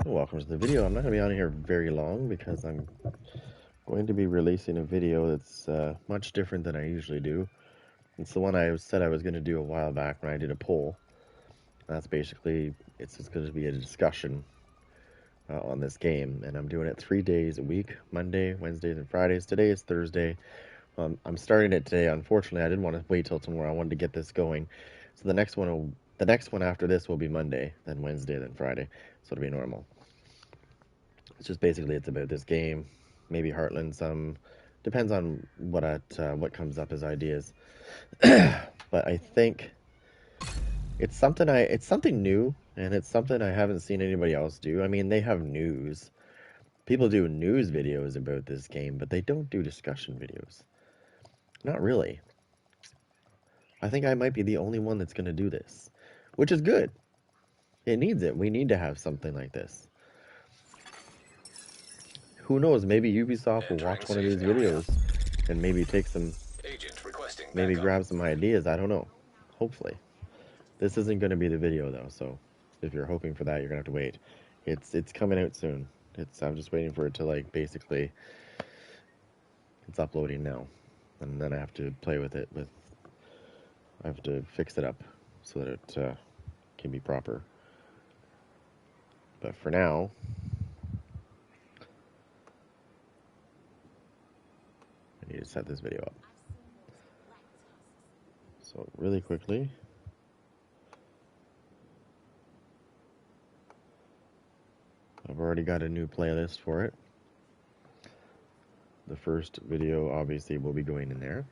Welcome to the video. I'm not going to be on here very long because I'm going to be releasing a video that's much different than I usually do. It's the one I said I was going to do a while back when I did a poll. That's basically, it's just going to be a discussion on this game, and I'm doing it 3 days a week, Monday, Wednesdays, and Fridays. Today is Thursday. I'm starting it today. Unfortunately, I didn't want to wait till tomorrow. I wanted to get this going. So the next one after this will be Monday, then Wednesday, then Friday. So it'll be normal. It's just basically it's about this game, maybe Heartland. Some depends on what comes up as ideas. But I think it's something new, and it's something I haven't seen anybody else do. I mean, they have news. People do news videos about this game, but they don't do discussion videos. Not really. I think I might be the only one that's going to do this, which is good. It needs it. We need to have something like this. Who knows? Maybe Ubisoft will watch one of these videos and maybe take some, maybe grab some ideas. I don't know. Hopefully. This isn't going to be the video though, so if you're hoping for that, you're going to have to wait. It's coming out soon. I'm just waiting for it to basically, it's uploading now. And then I have to play with it I have to fix it up so that it can be proper. But for now, I need to set this video up. So really quickly, I've already got a new playlist for it. The first video obviously will be going in there.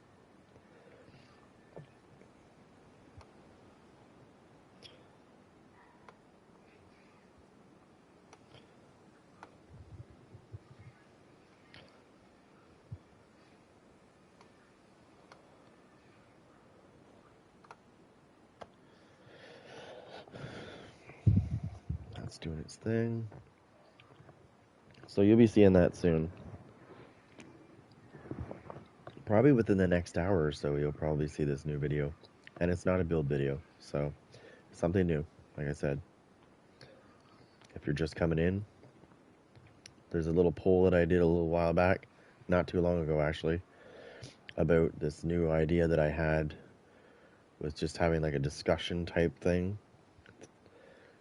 That's doing its thing. So you'll be seeing that soon. Probably within the next hour or so, you'll probably see this new video. And it's not a build video, so something new, like I said. If you're just coming in, there's a little poll that I did a little while back, not too long ago actually, about this new idea that I had with just having like a discussion type thing.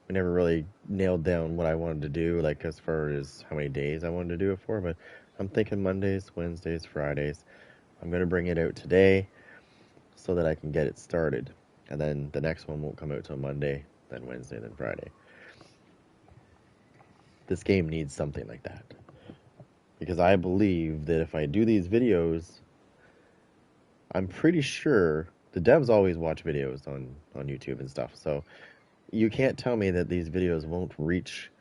We never really nailed down what I wanted to do, like as far as how many days I wanted to do it for, but I'm thinking Mondays, Wednesdays, Fridays. I'm going to bring it out today so that I can get it started. And then the next one won't come out till Monday, then Wednesday, then Friday. This game needs something like that. Because I believe that if I do these videos, I'm pretty sure the devs always watch videos on YouTube and stuff. So you can't tell me that these videos won't reach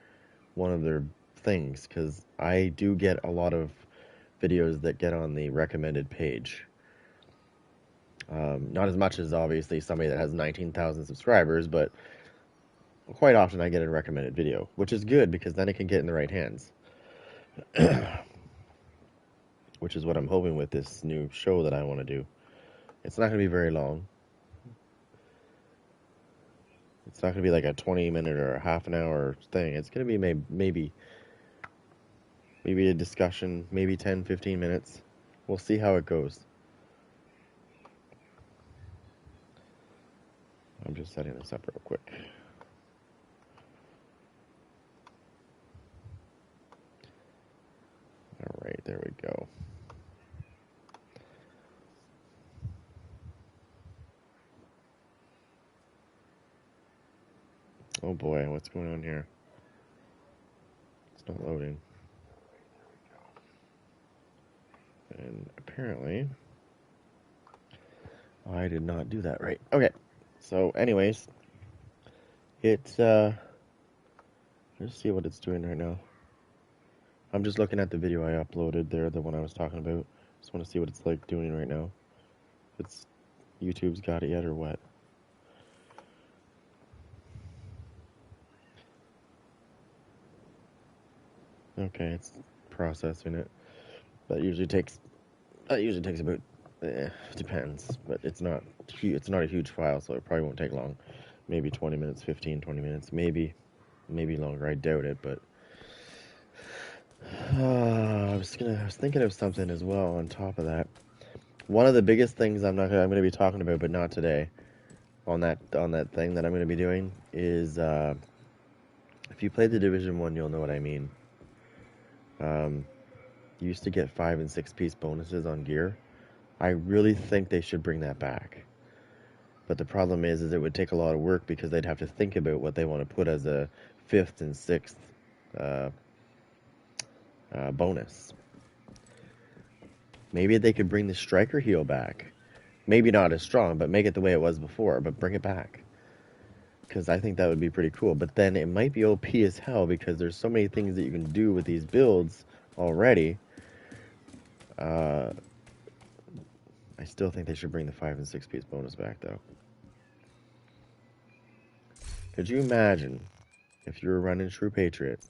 one of their things, because I do get a lot of videos that get on the recommended page. Not as much as obviously somebody that has 19,000 subscribers, but quite often I get a recommended video, which is good because then it can get in the right hands. Which is what I'm hoping with this new show that I want to do. It's not going to be very long. It's not going to be like a 20-minute or a half an hour thing. It's going to be maybe a discussion, maybe 10, 15 minutes. We'll see how it goes. I'm just setting this up real quick. All right, there we go. Oh boy, what's going on here? It's not loading. And apparently, I did not do that right. Okay, so anyways, let's see what it's doing right now. I'm just looking at the video I uploaded there, the one I was talking about. Just want to see what it's like doing right now. If it's YouTube's got it yet or what. Okay, it's processing it. That usually takes about depends, but it's not a huge file, so it probably won't take long. Maybe 20 minutes, 15, 20 minutes, maybe longer. I doubt it, but I was thinking of something as well on top of that. One of the biggest things I'm gonna be talking about, but not today, on that thing that I'm gonna be doing is if you play the Division 1, you'll know what I mean. You used to get 5 and 6 piece bonuses on gear. I really think they should bring that back. But the problem is it would take a lot of work because they'd have to think about what they want to put as a 5th and 6th uh, bonus. Maybe they could bring the striker heal back. Maybe not as strong, but make it the way it was before, but bring it back. Because I think that would be pretty cool. But then it might be OP as hell because there's so many things that you can do with these builds already. I still think they should bring the 5 and 6 piece bonus back, though. Could you imagine if you were running True Patriot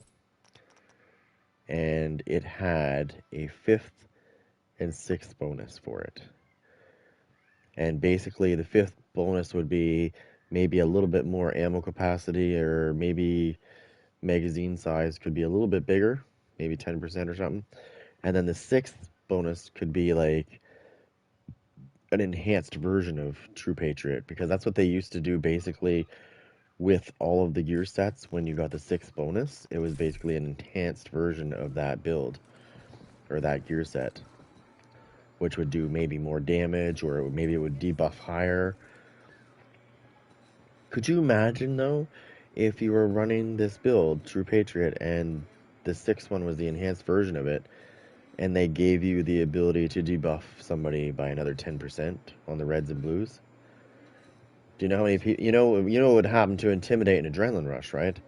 and it had a 5th and 6th bonus for it? And basically the 5th bonus would be maybe a little bit more ammo capacity, or maybe magazine size could be a little bit bigger, maybe 10% or something. And then the 6th bonus could be like an enhanced version of True Patriot, because that's what they used to do basically with all of the gear sets. When you got the 6th bonus, it was basically an enhanced version of that build or that gear set, which would do maybe more damage, or maybe it would debuff higher. Could you imagine, though, if you were running this build, True Patriot, and the 6th one was the enhanced version of it, and they gave you the ability to debuff somebody by another 10% on the reds and blues? Do you know how many people, you know what would happen to Intimidate and Adrenaline Rush, right?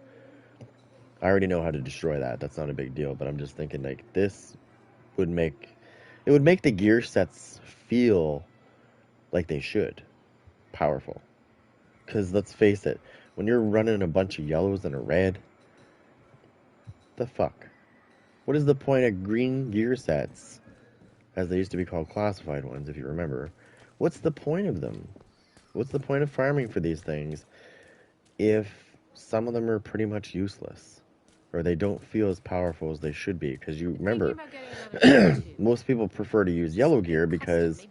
I already know how to destroy that. That's not a big deal, but I'm just thinking, like, this would make, it would make the gear sets feel like they should. Powerful. Because let's face it, when you're running a bunch of yellows and a red, the fuck? What is the point of green gear sets, as they used to be called, classified ones, if you remember? What's the point of them? What's the point of farming for these things if some of them are pretty much useless, or they don't feel as powerful as they should be? Because you remember, most people prefer to use yellow gear because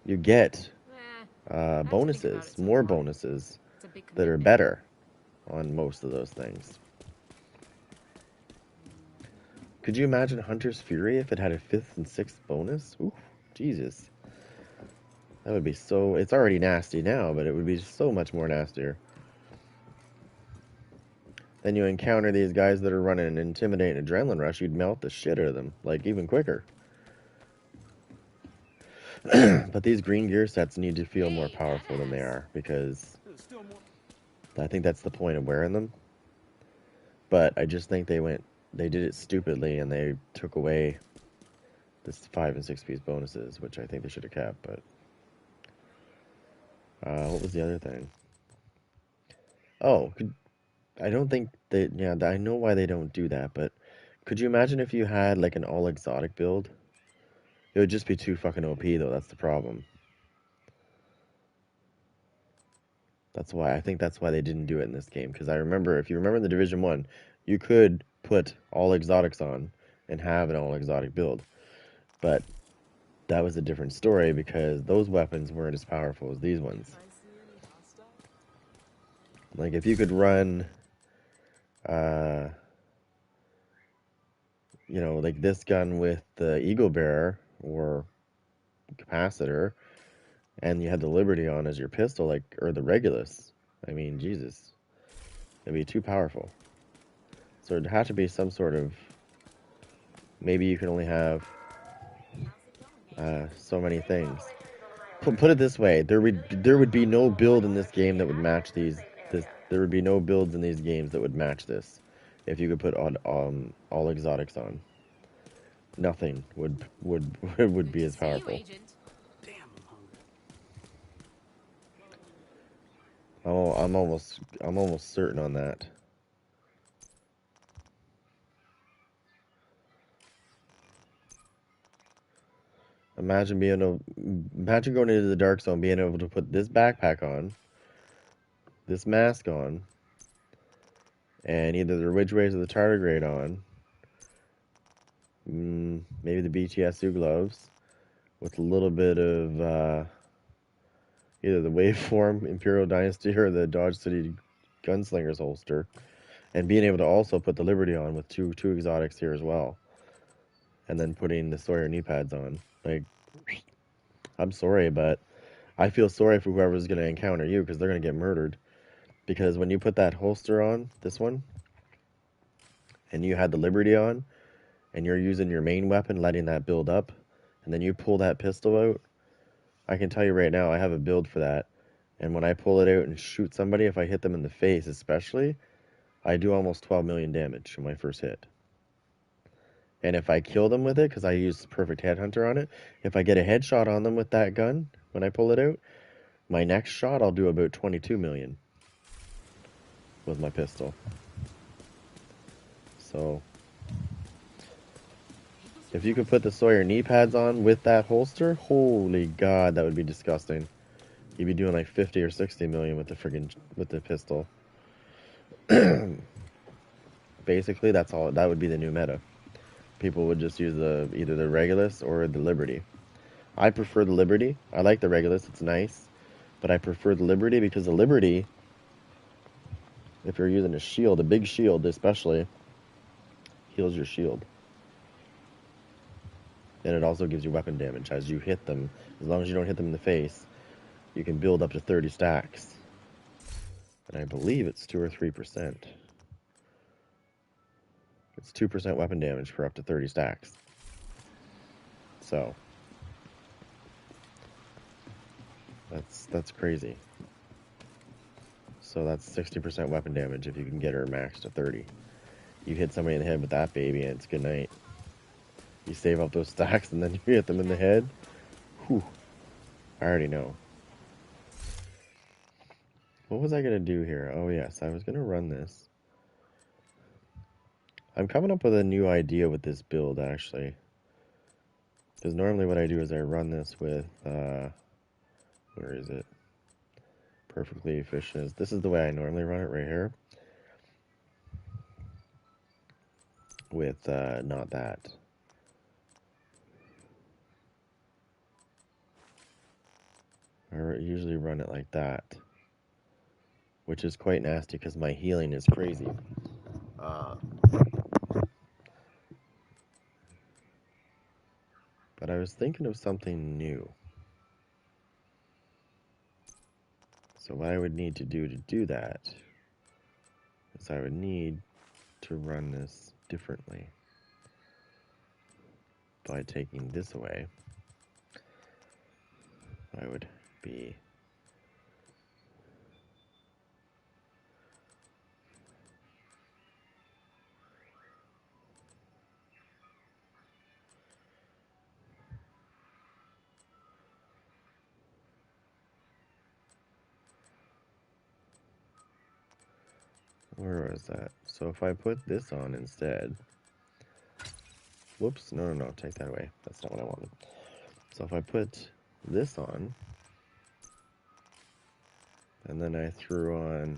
you get bonuses, more bonuses that are better on most of those things. Could you imagine Hunter's Fury if it had a 5th and 6th bonus? Ooh, Jesus. That would be so... It's already nasty now, but it would be so much more nastier. Then you encounter these guys that are running an Intimidate and Adrenaline Rush, you'd melt the shit out of them, like, even quicker. But these green gear sets need to feel more powerful than they are, because I think that's the point of wearing them. But I just think they did it stupidly, and they took away this 5 and 6 piece bonuses, which I think they should have kept. But what was the other thing? Oh, I don't think they... Yeah, I know why they don't do that, but could you imagine if you had like an all exotic build? It would just be too fucking OP, though. That's the problem. I think that's why they didn't do it in this game. Because I remember, if you remember in the Division 1, you could put all exotics on and have an all exotic build. But that was a different story because those weapons weren't as powerful as these ones. Like, if you could run, like this gun with the Eagle Bearer or Capacitor, and you had the Liberty on as your pistol, like, or the Regulus, I mean, Jesus, it'd be too powerful. So it'd have to be some sort of, maybe you can only have so many things. Put it this way, there would be no build in this game that would match there would be no builds in these games that would match this if you could put all exotics on. Nothing would be as powerful. Oh, I'm almost certain on that. Imagine going into the dark zone, being able to put this backpack on, this mask on, and either the Ridgeways or the Tardigrade on, maybe the BTSU gloves with a little bit of either the Waveform Imperial Dynasty or the Dodge City Gunslinger's holster, and being able to also put the Liberty on with two exotics here as well, and then putting the Sawyer knee pads on. Like, I'm sorry, but I feel sorry for whoever's going to encounter you because they're going to get murdered. Because when you put that holster on, this one, and you had the Liberty on, and you're using your main weapon, letting that build up, and then you pull that pistol out, I can tell you right now, I have a build for that. And when I pull it out and shoot somebody, if I hit them in the face especially, I do almost 12 million damage on my first hit. And if I kill them with it, because I use Perfect Headhunter on it, if I get a headshot on them with that gun, when I pull it out, my next shot I'll do about 22 million with my pistol. So, if you could put the Sawyer knee pads on with that holster, holy god, that would be disgusting. You'd be doing like 50 or 60 million with the pistol. Basically, that's all. That would be the new meta. People would just use either the Regulus or the Liberty. I prefer the Liberty. I like the Regulus, it's nice, but I prefer the Liberty because the Liberty, if you're using a shield, a big shield especially, heals your shield. And it also gives you weapon damage as you hit them. As long as you don't hit them in the face, you can build up to 30 stacks. And I believe it's 2 or 3%. It's 2% weapon damage for up to 30 stacks. So that's crazy. So that's 60% weapon damage if you can get her maxed to 30. You hit somebody in the head with that baby and it's good night. You save up those stacks and then you hit them in the head. Whew. I already know. What was I going to do here? Oh yes, I was going to run this. I'm coming up with a new idea with this build actually. Because normally what I do is I run this with, where is it? Perfectly efficient. This is the way I normally run it right here. With, not that. I usually run it like that. Which is quite nasty because my healing is crazy. But I was thinking of something new. So what I would need to do that is I would need to run this differently by taking this away. I would be where was that? So if I put this on instead, whoops, no, take that away. That's not what I wanted. So if I put this on, and then I threw on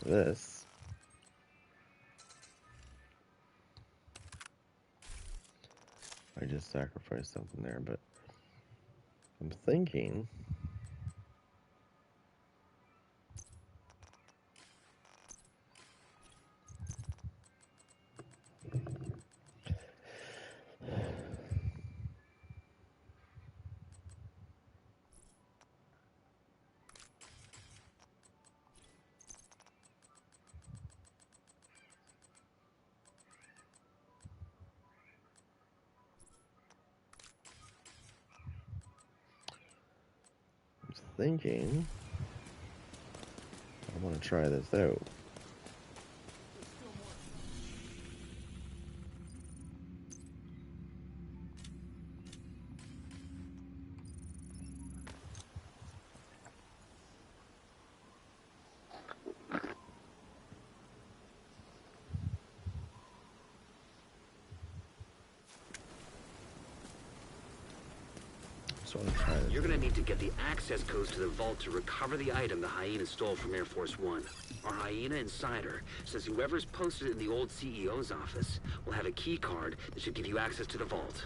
this, I just sacrificed something there, but I'm thinking I want to try this out. just want to try this. You're gonna need to get the access codes to the vault to recover the item the hyena stole from Air Force One. Our hyena insider says whoever's posted it in the old CEO's office will have a key card that should give you access to the vault.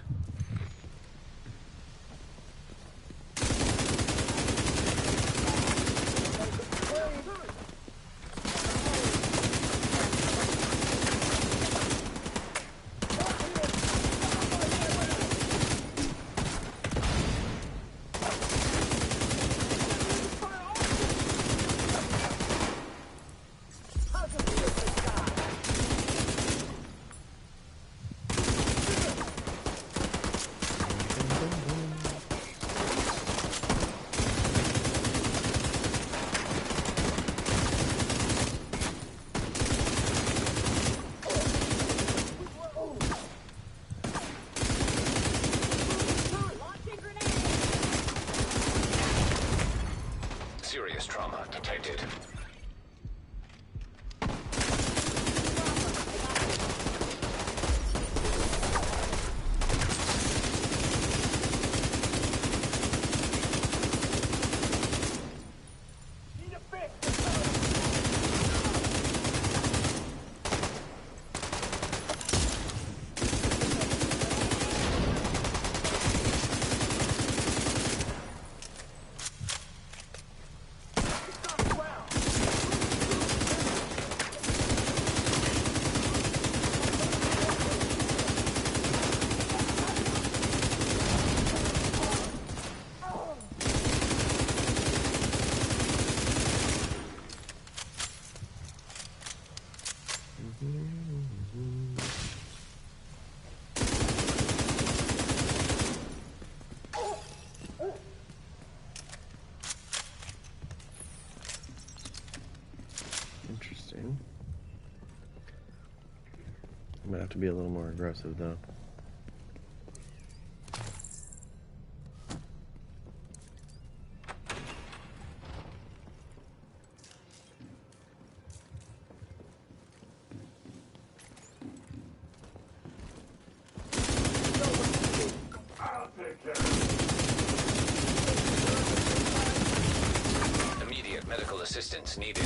Serious trauma detected. Interesting. I'm gonna have to be a little more aggressive though. Immediate medical assistance needed.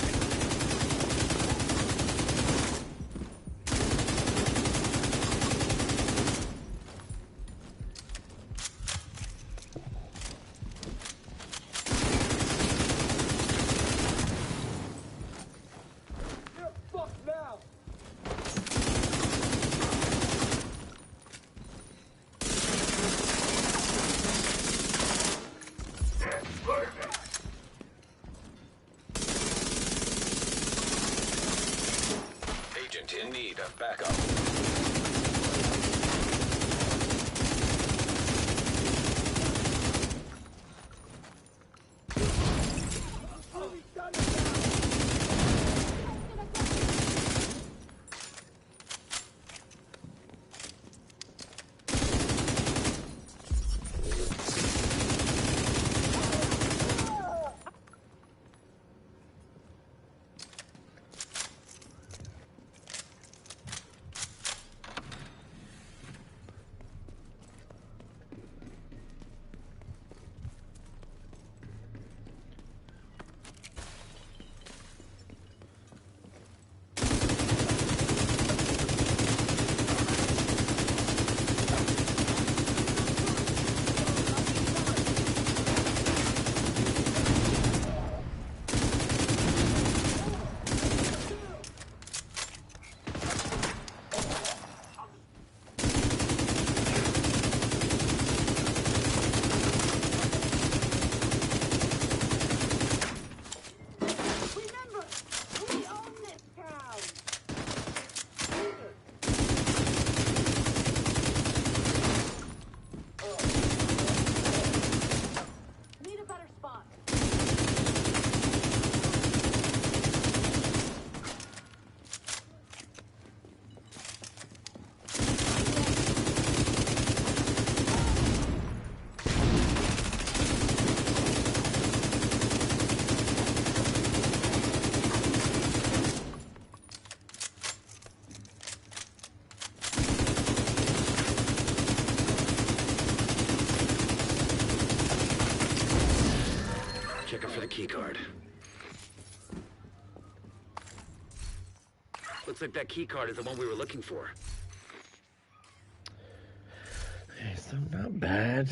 Agent in need of backup. Looks like that key card is the one we were looking for. Okay, so not bad.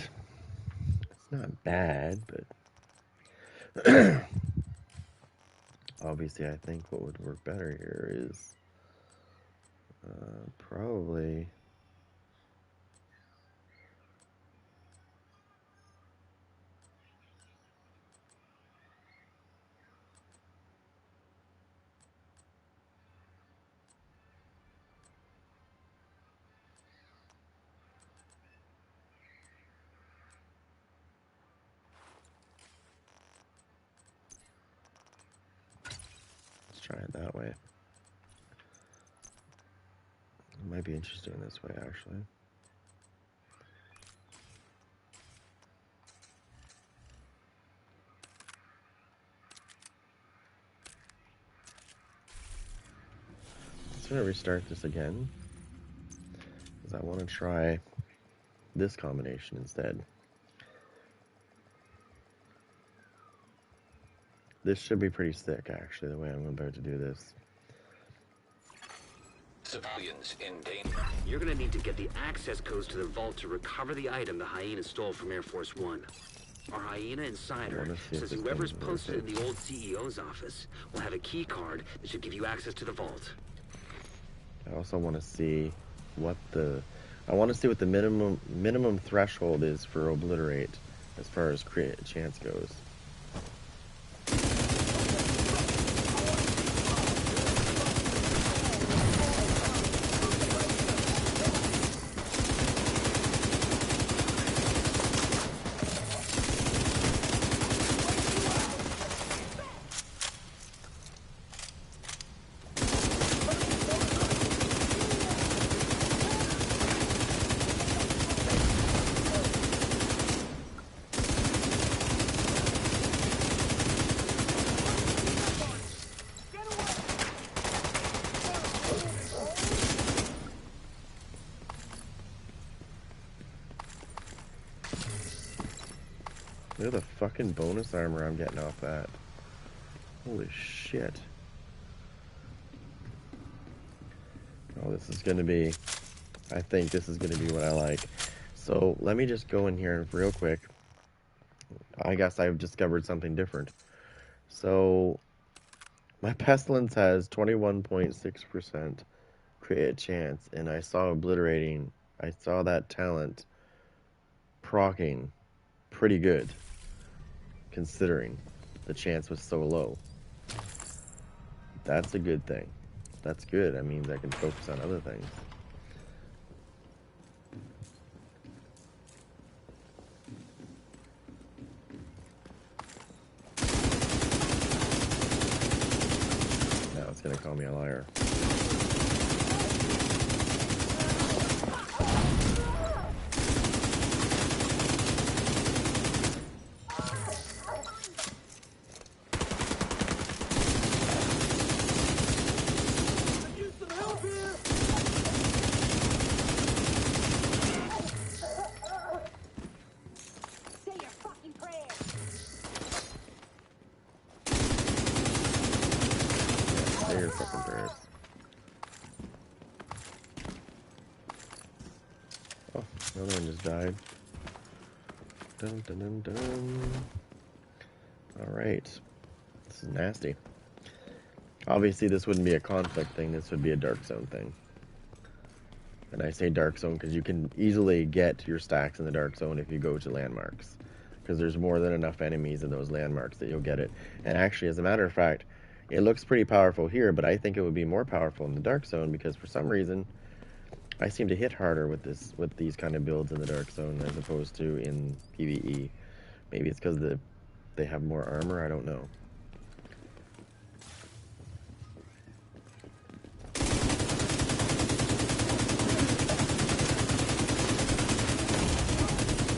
It's not bad, but obviously I think what would work better here is probably let's try it that way. It might be interesting this way, actually. I'm going to restart this again, because I want to try this combination instead. This should be pretty sick, actually, the way I'm about to do this. Civilians in danger. You're gonna need to get the access codes to the vault to recover the item the hyena stole from Air Force One. Our hyena insider says whoever's posted in the old CEO's office will have a key card that should give you access to the vault. I also want to see what the minimum threshold is for obliterate as far as create chance goes. Look at the fucking bonus armor I'm getting off that. Holy shit. Oh, this is gonna be... I think this is gonna be what I like. So, let me just go in here real quick. I guess I've discovered something different. So, my Pestilence has 21.6% create chance, and I saw obliterating. I saw that talent proccing pretty good, considering the chance was so low. That's a good thing. That's good. That means I can focus on other things. Now it's gonna call me a liar. Your fucking prayers. Oh, another one just died. Dun dun dun dun. Alright. This is nasty. Obviously, this wouldn't be a conflict thing, this would be a dark zone thing. And I say dark zone because you can easily get your stacks in the dark zone if you go to landmarks. Because there's more than enough enemies in those landmarks that you'll get it. And actually, as a matter of fact, it looks pretty powerful here, but I think it would be more powerful in the dark zone because for some reason, I seem to hit harder with these kind of builds in the dark zone as opposed to in PvE. Maybe it's because they have more armor, I don't know.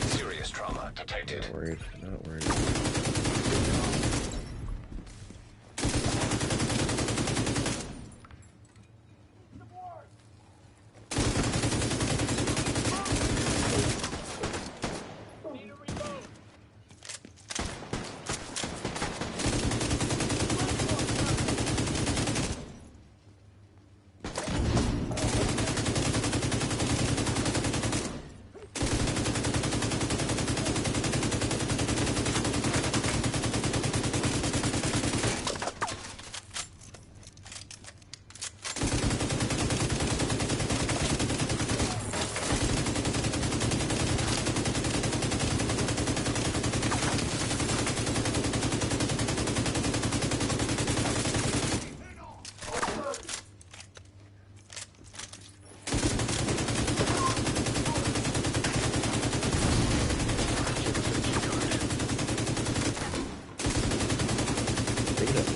Serious trauma detected. Not worried, not worried.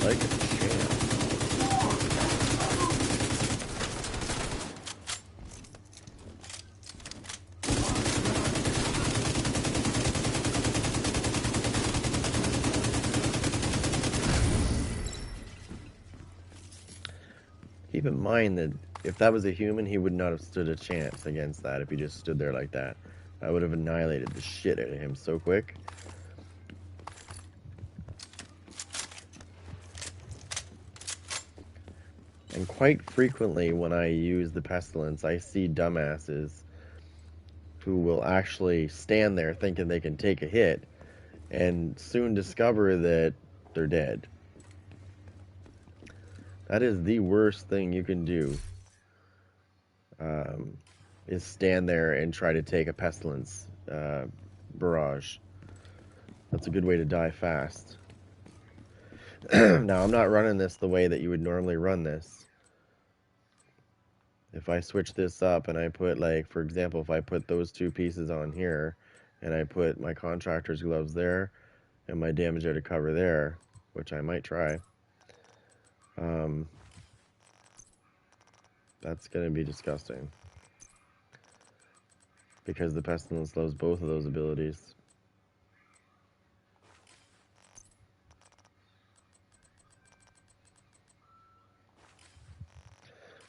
like a champ. Keep in mind that if that was a human, he would not have stood a chance against that if he just stood there like that. I would have annihilated the shit out of him so quick. And quite frequently when I use the pestilence, I see dumbasses who will actually stand there thinking they can take a hit and soon discover that they're dead. That is the worst thing you can do, is stand there and try to take a pestilence barrage. That's a good way to die fast. Now, I'm not running this the way that you would normally run this. If I switch this up and I put, like, for example, if I put those two pieces on here and I put my contractor's gloves there and my damage out of cover there, which I might try, that's going to be disgusting. Because the pestilence slows both of those abilities.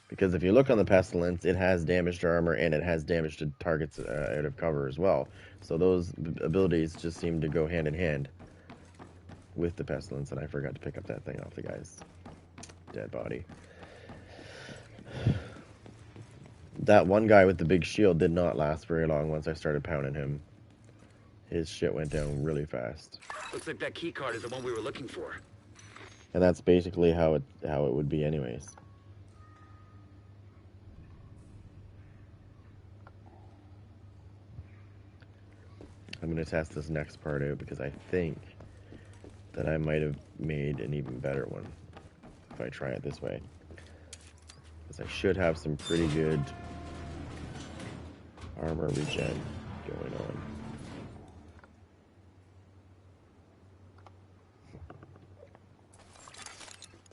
Because if you look on the pestilence, it has damage to armor and it has damage to targets out of cover as well. So those abilities just seem to go hand in hand with the pestilence, and I forgot to pick up that thing off the guy's dead body. That one guy with the big shield did not last very long once I started pounding him. His shit went down really fast. Looks like that key card is the one we were looking for. And that's basically how it would be anyways. I'm going to test this next part out because I think that I might have made an even better one if I try it this way. Because I should have some pretty good armor regen going on.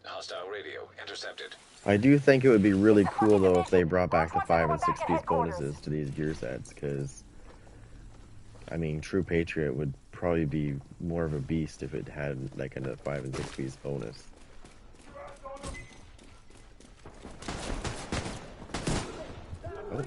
Hostile radio intercepted. I do think it would be really cool though if they brought back the 5 and 6 piece bonuses to these gear sets, because I mean, True Patriot would probably be more of a beast if it had like a 5 and 6 piece bonus. Oh.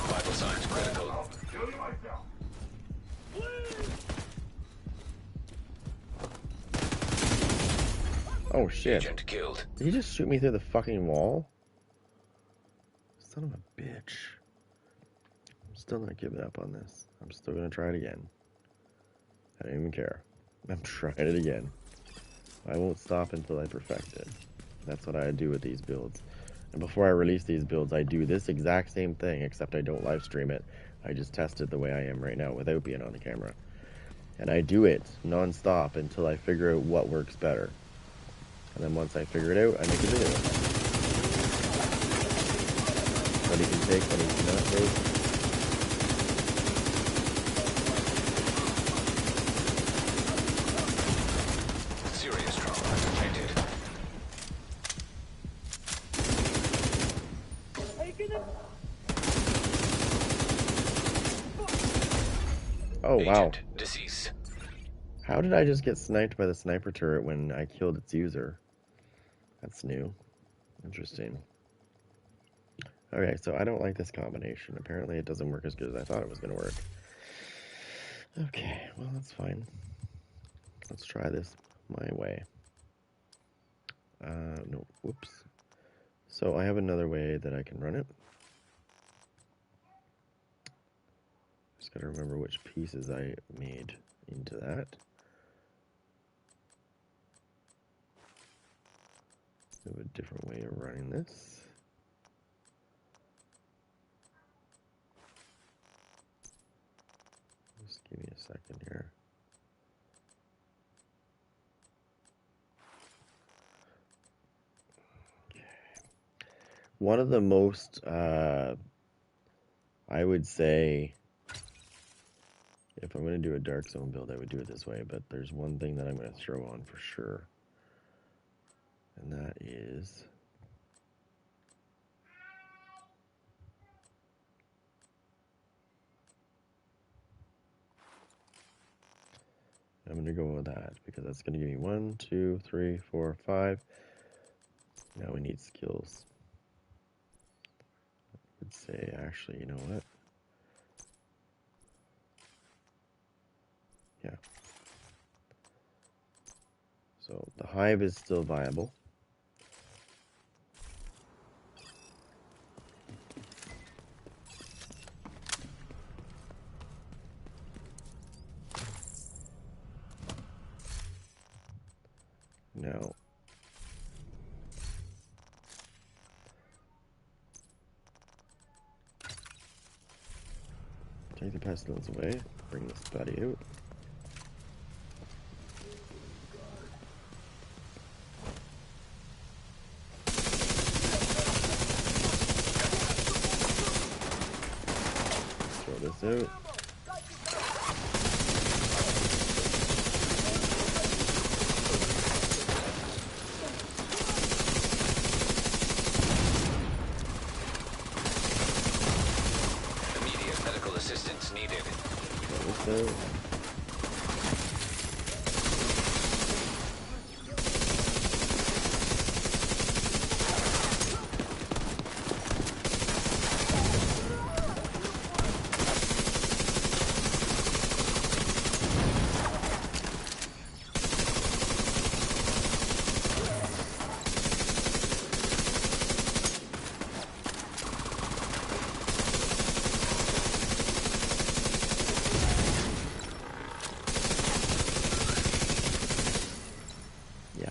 Vital signs critical. Oh shit. Agent killed. Did he just shoot me through the fucking wall? Son of a bitch. I'm still not giving up on this. I'm still gonna try it again. I don't even care. I'm trying it again. I won't stop until I perfect it. That's what I do with these builds. And before I release these builds, I do this exact same thing, except I don't live stream it. I just test it the way I am right now without being on the camera. And I do it non-stop until I figure out what works better. And then once I figure it out, I make a video. What he can take, what he cannot take. Serious trauma detected. Oh, wow. Agent deceased. How did I just get sniped by the sniper turret when I killed its user? That's new. Interesting. Okay, so I don't like this combination. Apparently it doesn't work as good as I thought it was going to work. Okay, well, that's fine. Let's try this my way. No, whoops. So I have another way that I can run it. Just gotta remember which pieces I made into that. have a different way of running this. Just give me a second here. Okay. One of the most, I would say, if I'm going to do a dark zone build, I would do it this way, but there's one thing that I'm going to throw on for sure, and that is I'm going to go with that because that's going to give me 1, 2, 3, 4, 5. Now we need skills. I would say, actually, you know what? Yeah. So the hive is still viable. Now, take the pestilence away, bring this buddy out. Throw this out. Immediate medical assistance needed. Throw this out.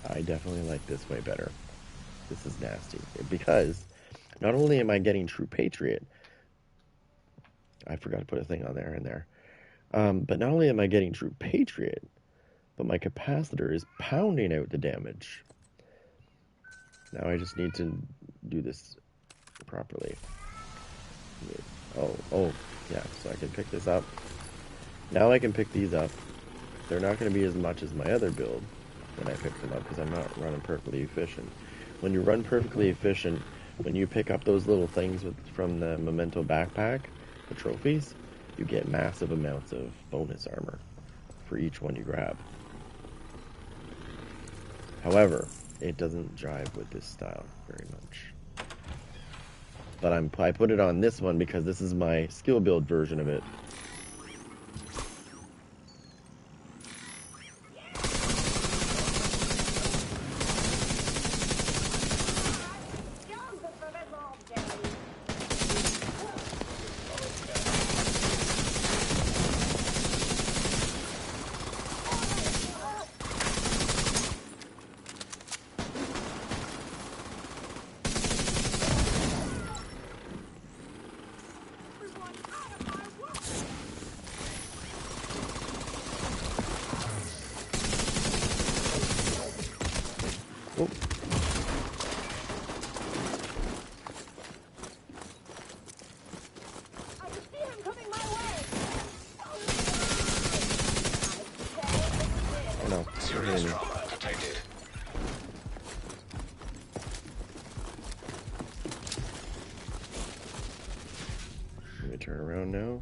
I definitely like this way better. This is nasty because not only am I getting True Patriot, I forgot to put a thing on there and there, but not only am I getting True Patriot, but my capacitor is pounding out the damage. Now I just need to do this properly. Oh, yeah, so I can pick this up. Now I can pick these up. They're not going to be as much as my other build when I pick them up because I'm not running perfectly efficient. When you run perfectly efficient, when you pick up those little things from the Memento backpack, the trophies, you get massive amounts of bonus armor for each one you grab. However, it doesn't jive with this style very much. But I put it on this one because this is my skill build version of it. Oh. Oh no. Serious trauma detected. Let me turn around now.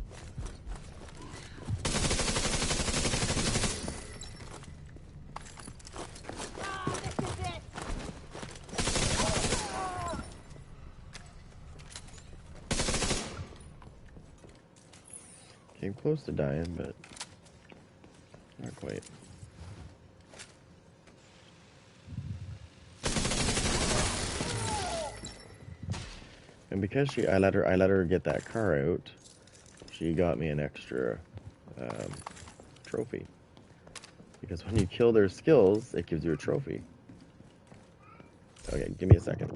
Came close to dying, but not quite. And because I let her get that car out, she got me an extra trophy. Because when you kill their skills, it gives you a trophy. Okay, give me a second.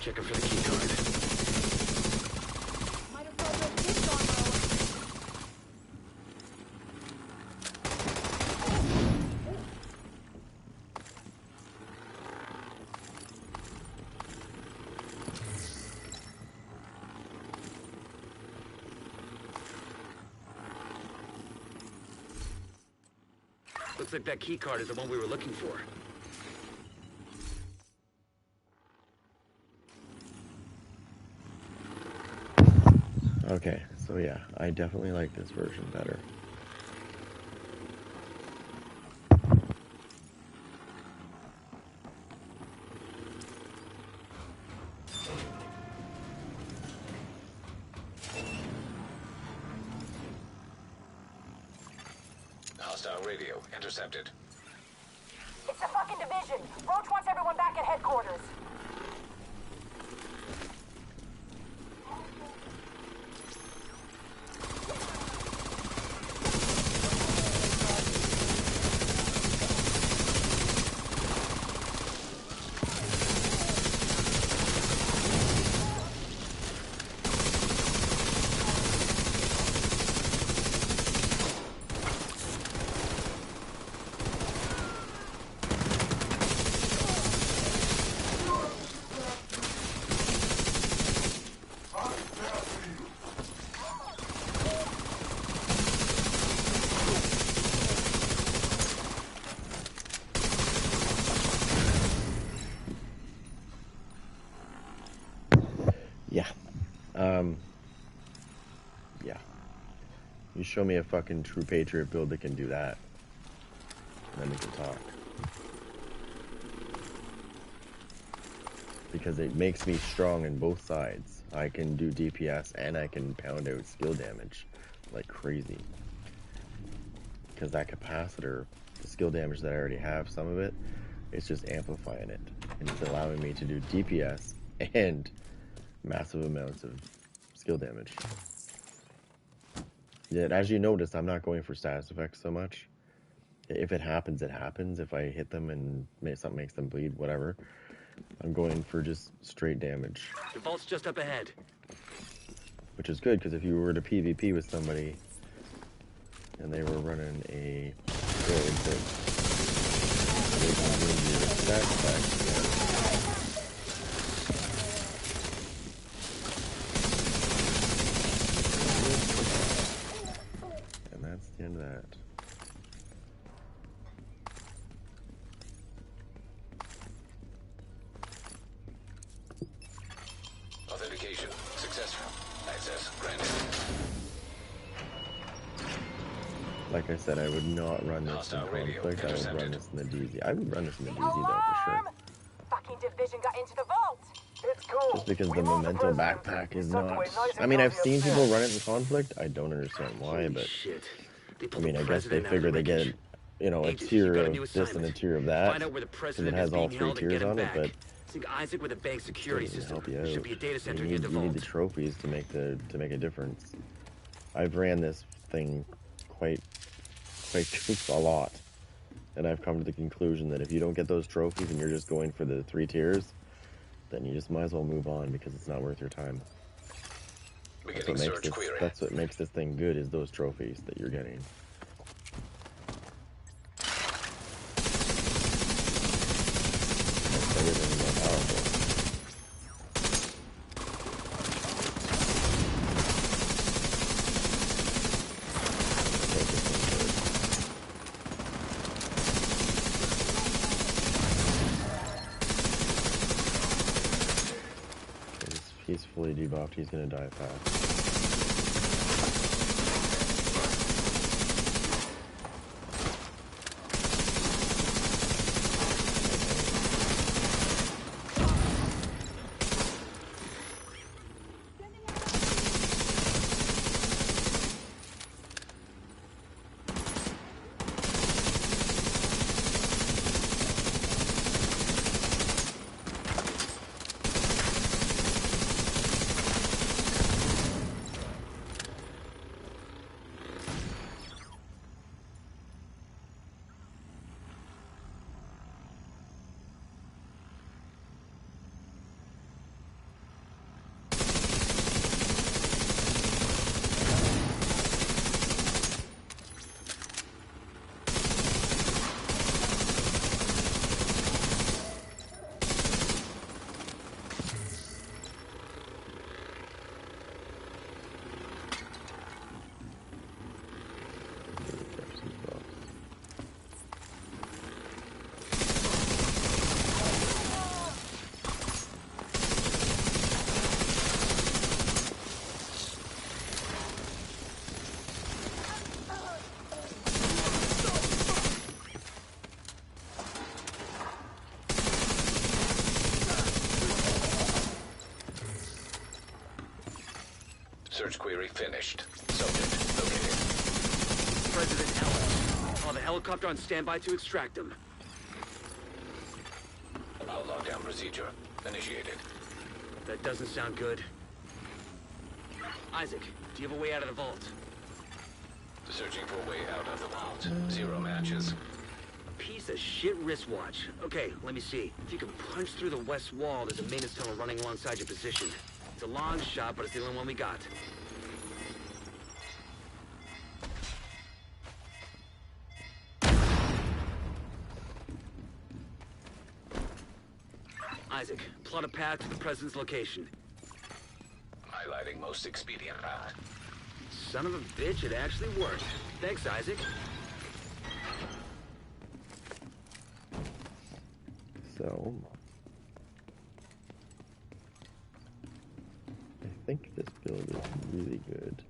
Checking for the key card. Might have thought that this Looks like that key card is the one we were looking for. Okay, so yeah, I definitely like this version better. Hostile radio intercepted. It's the fucking division. Roach wants everyone back at headquarters. Yeah. Yeah. You show me a fucking true patriot build that can do that, and then we can talk. Because it makes me strong in both sides. I can do DPS and I can pound out skill damage like crazy. Because that capacitor, the skill damage that I already have, some of it, it's just amplifying it. And it's allowing me to do DPS and massive amounts of skill damage. Yet, as you notice, I'm not going for status effects so much. if it happens, it happens. If I hit them and something makes them bleed, whatever. I'm going for just straight damage. The vault's just up ahead. Which is good, because if you were to PvP with somebody and they were running a build that they can move your stats back again. And that's the end of that. Authentication successful. Access granted. Like I said, I would not run this in Conflict. I would run this in the DZ. I would run this in the DZ though, for sure. Fucking division got into the vault. It's cool. Just because the Memento backpack is not... I mean, I've seen people run it in Conflict. I don't understand why, but... I mean, I guess they figure they get, you know, a tier of this and a tier of that. Because it has all 3 tiers on it, but... Isaac with a bank security system. Help you out. Should be a data center you need the trophies to make a difference. I've ran this thing quite a lot, and I've come to the conclusion that if you don't get those trophies and you're just going for the 3 tiers, then you just might as well move on because it's not worth your time. That's what makes this thing good, is those trophies that you're getting. That's everything more powerful. He's fully debuffed, he's gonna die fast. Search query finished. Subject located. President Ellis. Call the helicopter on standby to extract him. Our lockdown procedure initiated. That doesn't sound good. Isaac, do you have a way out of the vault? Searching for a way out of the vault. 0 matches. Piece of shit wristwatch. Okay, let me see. If you can punch through the west wall, there's a maintenance tunnel running alongside your position. It's a long shot, but it's the only one we got. Isaac, plot a path to the president's location. Highlighting most expedient route. Son of a bitch, it actually worked. Thanks, Isaac. So... I think this build is really good.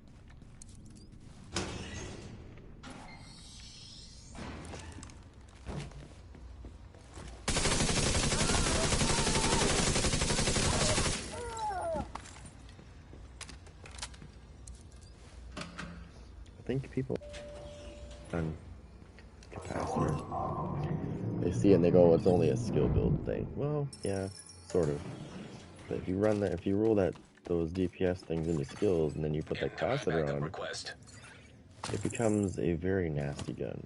I think people on capacitor, they see it and they go, oh, it's only a skill build thing. Well, yeah, sort of. But if you run that, if you roll those DPS things into skills and then you put that capacitor on, it becomes a very nasty gun.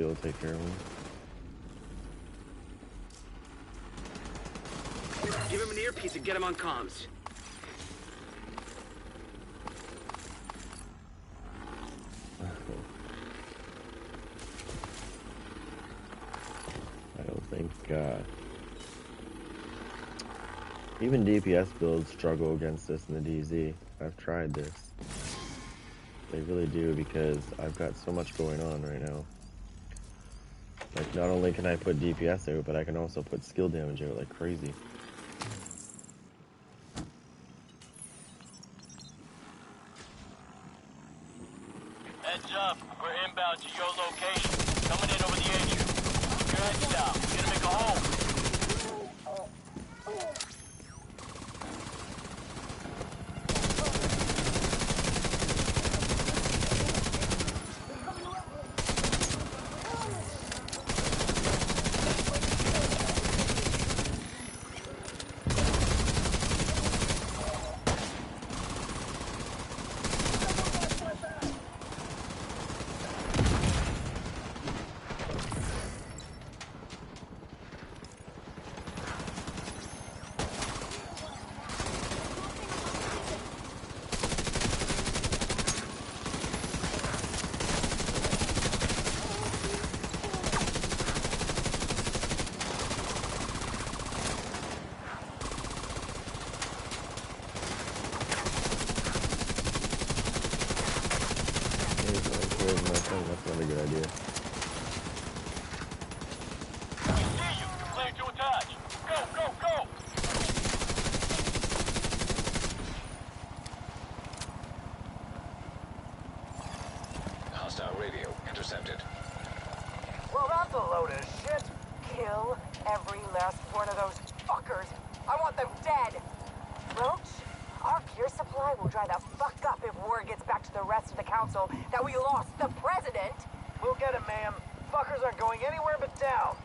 skill take care of him. Give him an earpiece and get him on comms. I don't think even DPS builds struggle against this in the DZ. I've tried this. They really do, because I've got so much going on right now. Like, not only can I put DPS out, but I can also put skill damage out like crazy. Heads up, we're inbound to your location. Coming in over the edge. Keep your heads down. Gonna make a hole. That's not a good idea. We see you. Clear to attach. Go, go, go! Hostile radio intercepted. Well, that's a load of shit. Kill every last one of those fuckers. I want them dead. Roach, our gear supply will dry the fuck up if word gets back to the rest of the council that we lost the president. We'll get him, ma'am. Fuckers aren't going anywhere but down.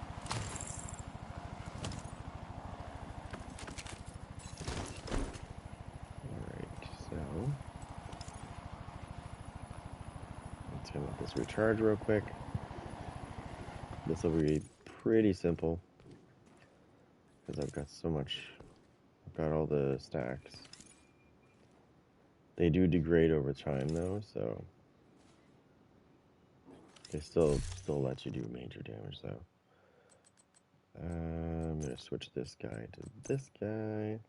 Alright, so let's go let this recharge real quick. This will be pretty simple, because I've got so much. I've got all the stacks. They do degrade over time though, so they still let you do major damage though. I'm gonna switch this guy to this guy,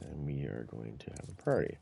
and we are going to have a party.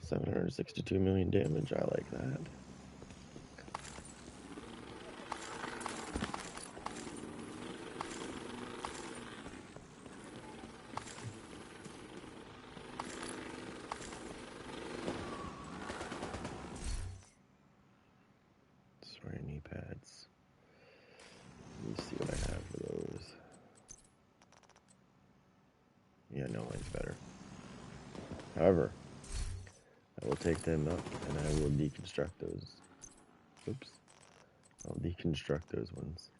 762 million damage, I like that. Sorry, knee pads. Let me see what I have for those. Yeah, no line's better. However, I will take them up and I will deconstruct those. Oops. I'll deconstruct those ones.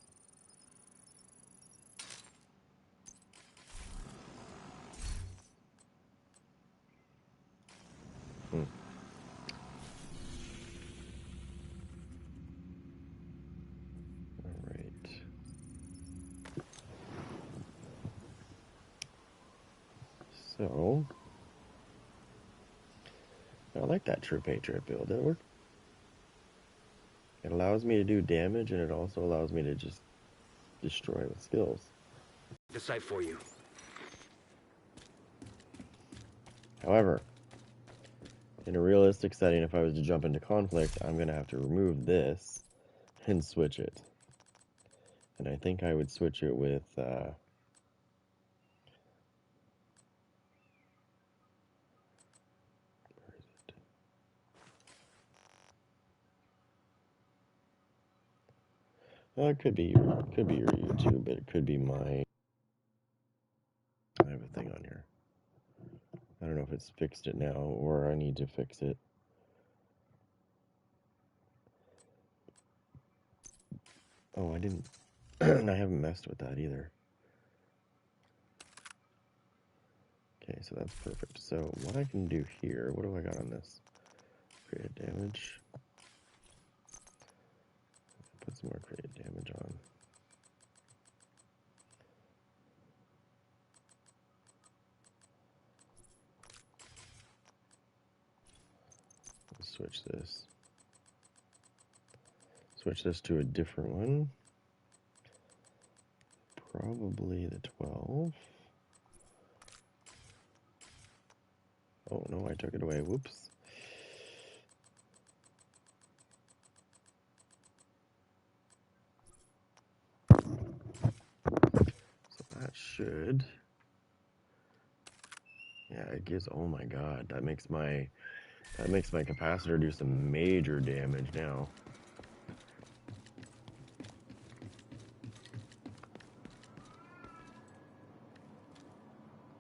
Alright. So, I like that True Patriot build. It allows me to do damage, and it also allows me to just destroy with skills. The site for you. However, in a realistic setting, if I was to jump into conflict, I'm going to have to remove this and switch it. And I think I would switch it with... where is it? Well, it could be your YouTube, but it could be my... I have a thing on here. I don't know if it's fixed it now, or I need to fix it. Oh, I didn't... and I haven't messed with that either. Okay, so that's perfect. So what I can do here, what do I got on this? Create damage. Put some more creative damage on. Let's switch this. Switch this to a different one. Probably the 12. Oh no, I took it away. Whoops. So that should... Yeah, it gives... Oh my god, that makes my capacitor do some major damage now.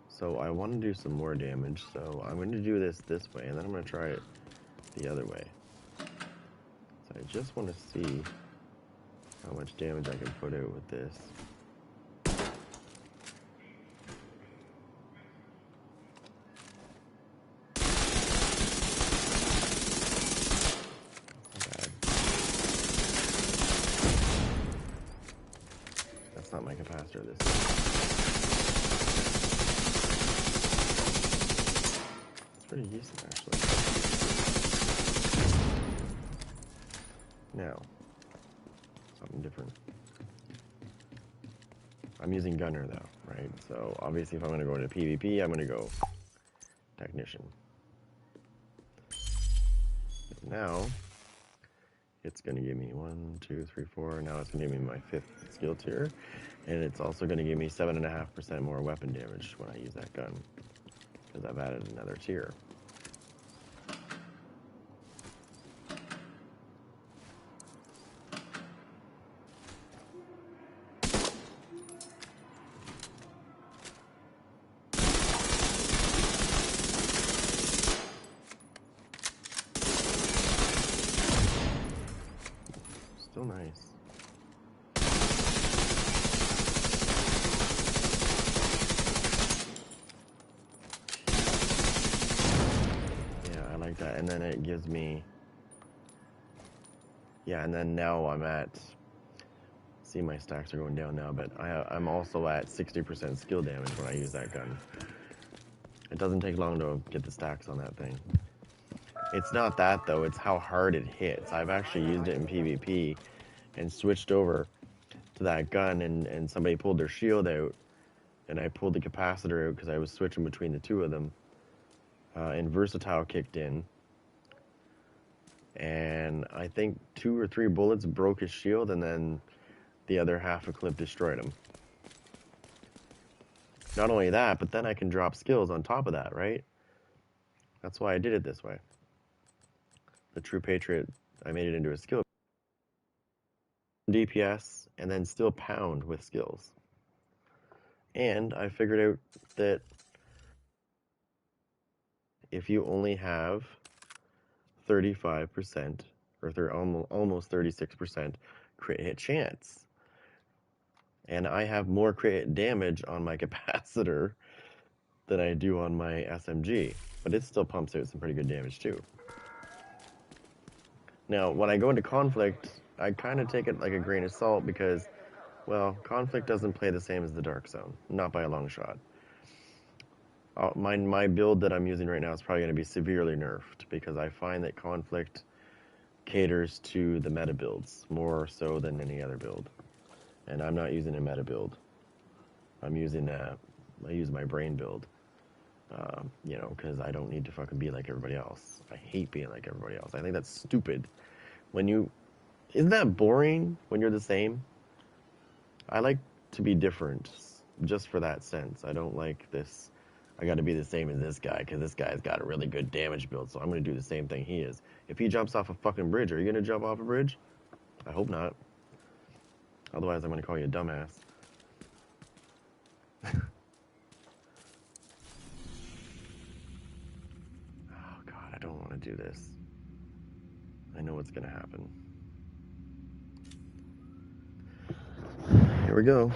So I want to do some more damage, so I'm going to do this way, and then I'm going to try it the other way. So I just want to see how much damage I can put out with this. That's not my capacitor, this is. It's pretty decent, actually. Now, something different. I'm using gunner though, right? So obviously if I'm going to go into PvP, I'm going to go technician. Now, it's going to give me 1, 2, 3, 4. Now it's going to give me my 5th skill tier. And it's also going to give me 7.5% more weapon damage when I use that gun. Because I've added another tier. Still nice. Yeah, I like that. And then it gives me... Yeah, and then now I'm at... See, my stacks are going down now, but I'm also at 60% skill damage when I use that gun. It doesn't take long to get the stacks on that thing. It's not that, though. It's how hard it hits. I've actually used it in PvP and switched over to that gun, and somebody pulled their shield out, and I pulled the capacitor out because I was switching between the two of them. and versatile kicked in. And I think 2 or 3 bullets broke his shield, and then the other half a clip destroyed him. Not only that, but then I can drop skills on top of that, right? That's why I did it this way. The True Patriot, I made it into a skill. DPS, and then still pound with skills. And I figured out that if you only have 35% or almost 36% crit hit chance, and I have more crit hit damage on my capacitor than I do on my SMG, but it still pumps out some pretty good damage too. Now, when I go into Conflict, I kind of take it like a grain of salt because, well, Conflict doesn't play the same as the Dark Zone, not by a long shot. My build that I'm using right now is probably going to be severely nerfed because I find that Conflict caters to the meta builds more so than any other build, and I'm not using a meta build. I use my brain build, you know, because I don't need to fucking be like everybody else. I hate being like everybody else. I think that's stupid. Isn't that boring when you're the same? I like to be different just for that sense. I don't like this, I got to be the same as this guy because this guy's got a really good damage build, so I'm going to do the same thing he is. If he jumps off a fucking bridge, are you going to jump off a bridge? I hope not. Otherwise, I'm going to call you a dumbass. Oh, God, I don't want to do this. I know what's going to happen. Here we go.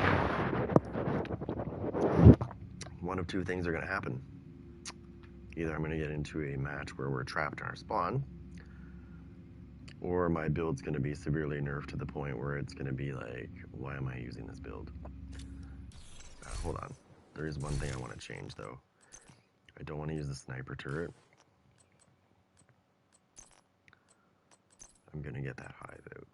One of two things are going to happen. Either I'm going to get into a match where we're trapped in our spawn, or my build's going to be severely nerfed to the point where it's going to be like, why am I using this build? Hold on. There is one thing I want to change, though. I don't want to use the sniper turret. I'm going to get that hive out.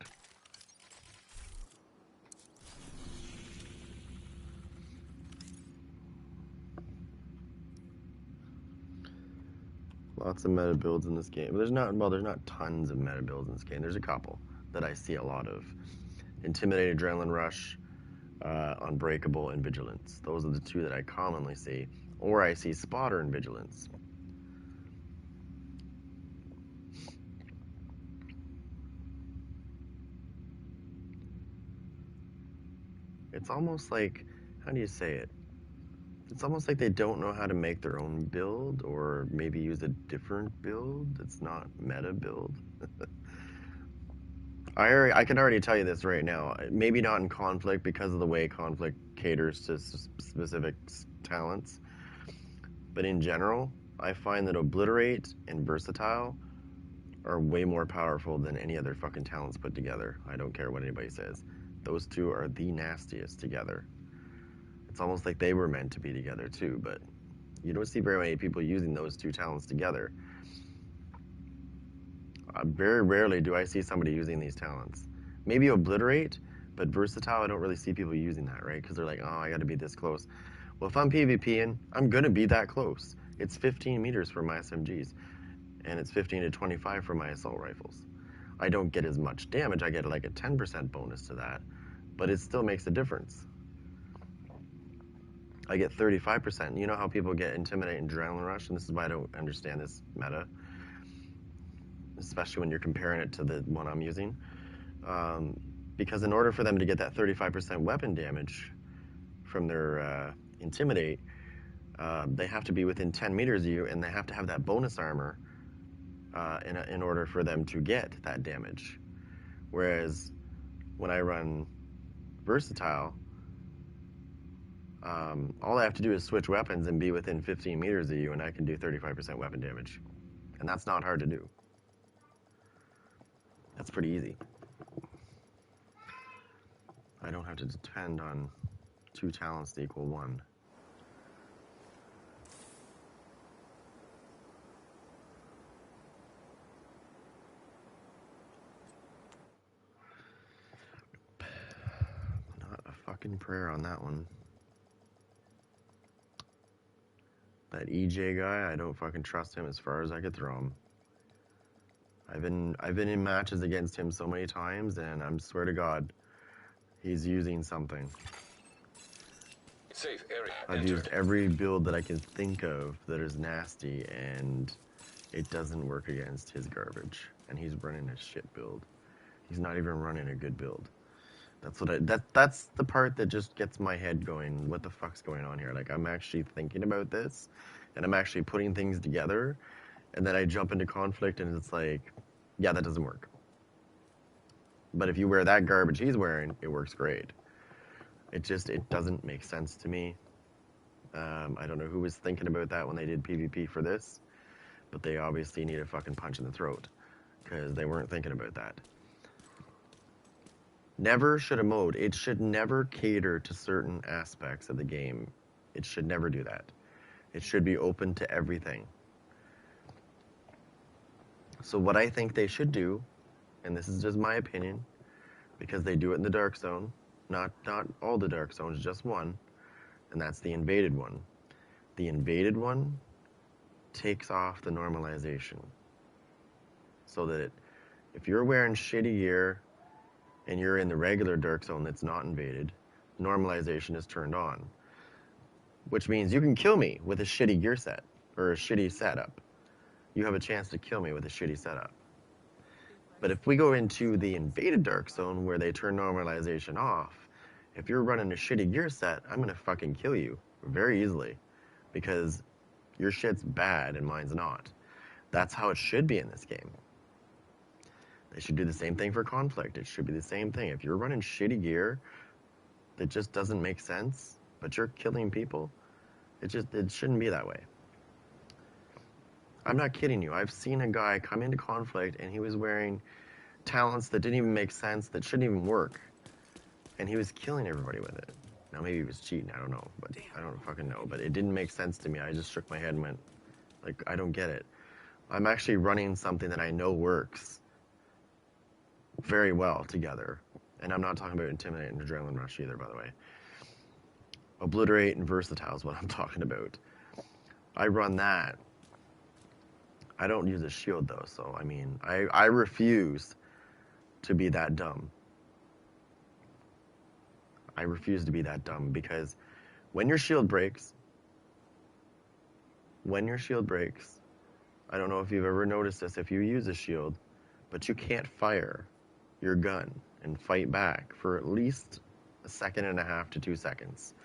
Lots of meta builds in this game. There's not tons of meta builds in this game. There's a couple that I see a lot of. Intimidate, Adrenaline Rush, Unbreakable, and Vigilance. Those are the two that I commonly see. Or I see Spotter and Vigilance. It's almost like, how do you say it? It's almost like they don't know how to make their own build, or maybe use a different build that's not meta build. I can already tell you this right now. Maybe not in Conflict because of the way Conflict caters to specific talents, but in general, I find that Obliterate and Versatile are way more powerful than any other fucking talents put together. I don't care what anybody says. Those two are the nastiest together. It's almost like they were meant to be together too, but you don't see very many people using those two talents together. Very rarely do I see somebody using these talents. Maybe Obliterate, but Versatile, I don't really see people using that, right? Because they're like, oh, I got to be this close. Well, if I'm PvPing, I'm going to be that close. It's 15 meters for my SMGs, and it's 15 to 25 for my assault rifles. I don't get as much damage. I get like a 10% bonus to that, but it still makes a difference. I get 35%. You know how people get Intimidate and Adrenaline Rush? And this is why I don't understand this meta, especially when you're comparing it to the one I'm using. Because in order for them to get that 35% weapon damage from their Intimidate, they have to be within 10 meters of you, and they have to have that bonus armor in order for them to get that damage. Whereas when I run Versatile, all I have to do is switch weapons and be within 15 meters of you, and I can do 35% weapon damage. And that's not hard to do. That's pretty easy. I don't have to depend on 2 talents to equal 1. Not a fucking prayer on that one. That EJ guy, I don't fucking trust him as far as I could throw him. I've been in matches against him so many times, and I swear to God, he's using something. Safe area I've entered. used every build that I can think of that is nasty, and it doesn't work against his garbage. And he's running a shit build. He's not even running a good build. That's the part that just gets my head going. What the fuck's going on here? Like, I'm actually thinking about this, and I'm actually putting things together, and then I jump into conflict, and it's like, yeah, that doesn't work. But if you wear that garbage he's wearing, it works great. It doesn't make sense to me. I don't know who was thinking about that when they did PvP for this, but they obviously need a fucking punch in the throat, because they weren't thinking about that. Never should a mode, it should never cater to certain aspects of the game. It should never do that. It should be open to everything. So what I think they should do, and this is just my opinion, because they do it in the Dark Zone, not all the Dark Zones, just one, and that's the invaded one. The invaded one takes off the normalization. So that if you're wearing shitty gear and you're in the regular Dark Zone that's not invaded, normalization is turned on. Which means you can kill me with a shitty gear set, or a shitty setup. You have a chance to kill me with a shitty setup. But if we go into the invaded Dark Zone where they turn normalization off, if you're running a shitty gear set, I'm gonna fucking kill you very easily, because your shit's bad and mine's not. That's how it should be in this game. They should do the same thing for conflict. It should be the same thing. If you're running shitty gear that just doesn't make sense, but you're killing people, it shouldn't be that way. I'm not kidding you. I've seen a guy come into conflict and he was wearing talents that didn't even make sense, that shouldn't even work. And he was killing everybody with it. Now maybe he was cheating, I don't know. But I don't fucking know. But it didn't make sense to me. I just shook my head and went, like, I don't get it. I'm actually running something that I know works very well together. And I'm not talking about Intimidate and Adrenaline Rush either, by the way. Obliterate and Versatile is what I'm talking about. I run that. I don't use a shield, though, so, I mean, I refuse to be that dumb. I refuse to be that dumb, because when your shield breaks, I don't know if you've ever noticed this if you use a shield, but you can't fire your gun and fight back for at least 1.5 seconds to 2 seconds.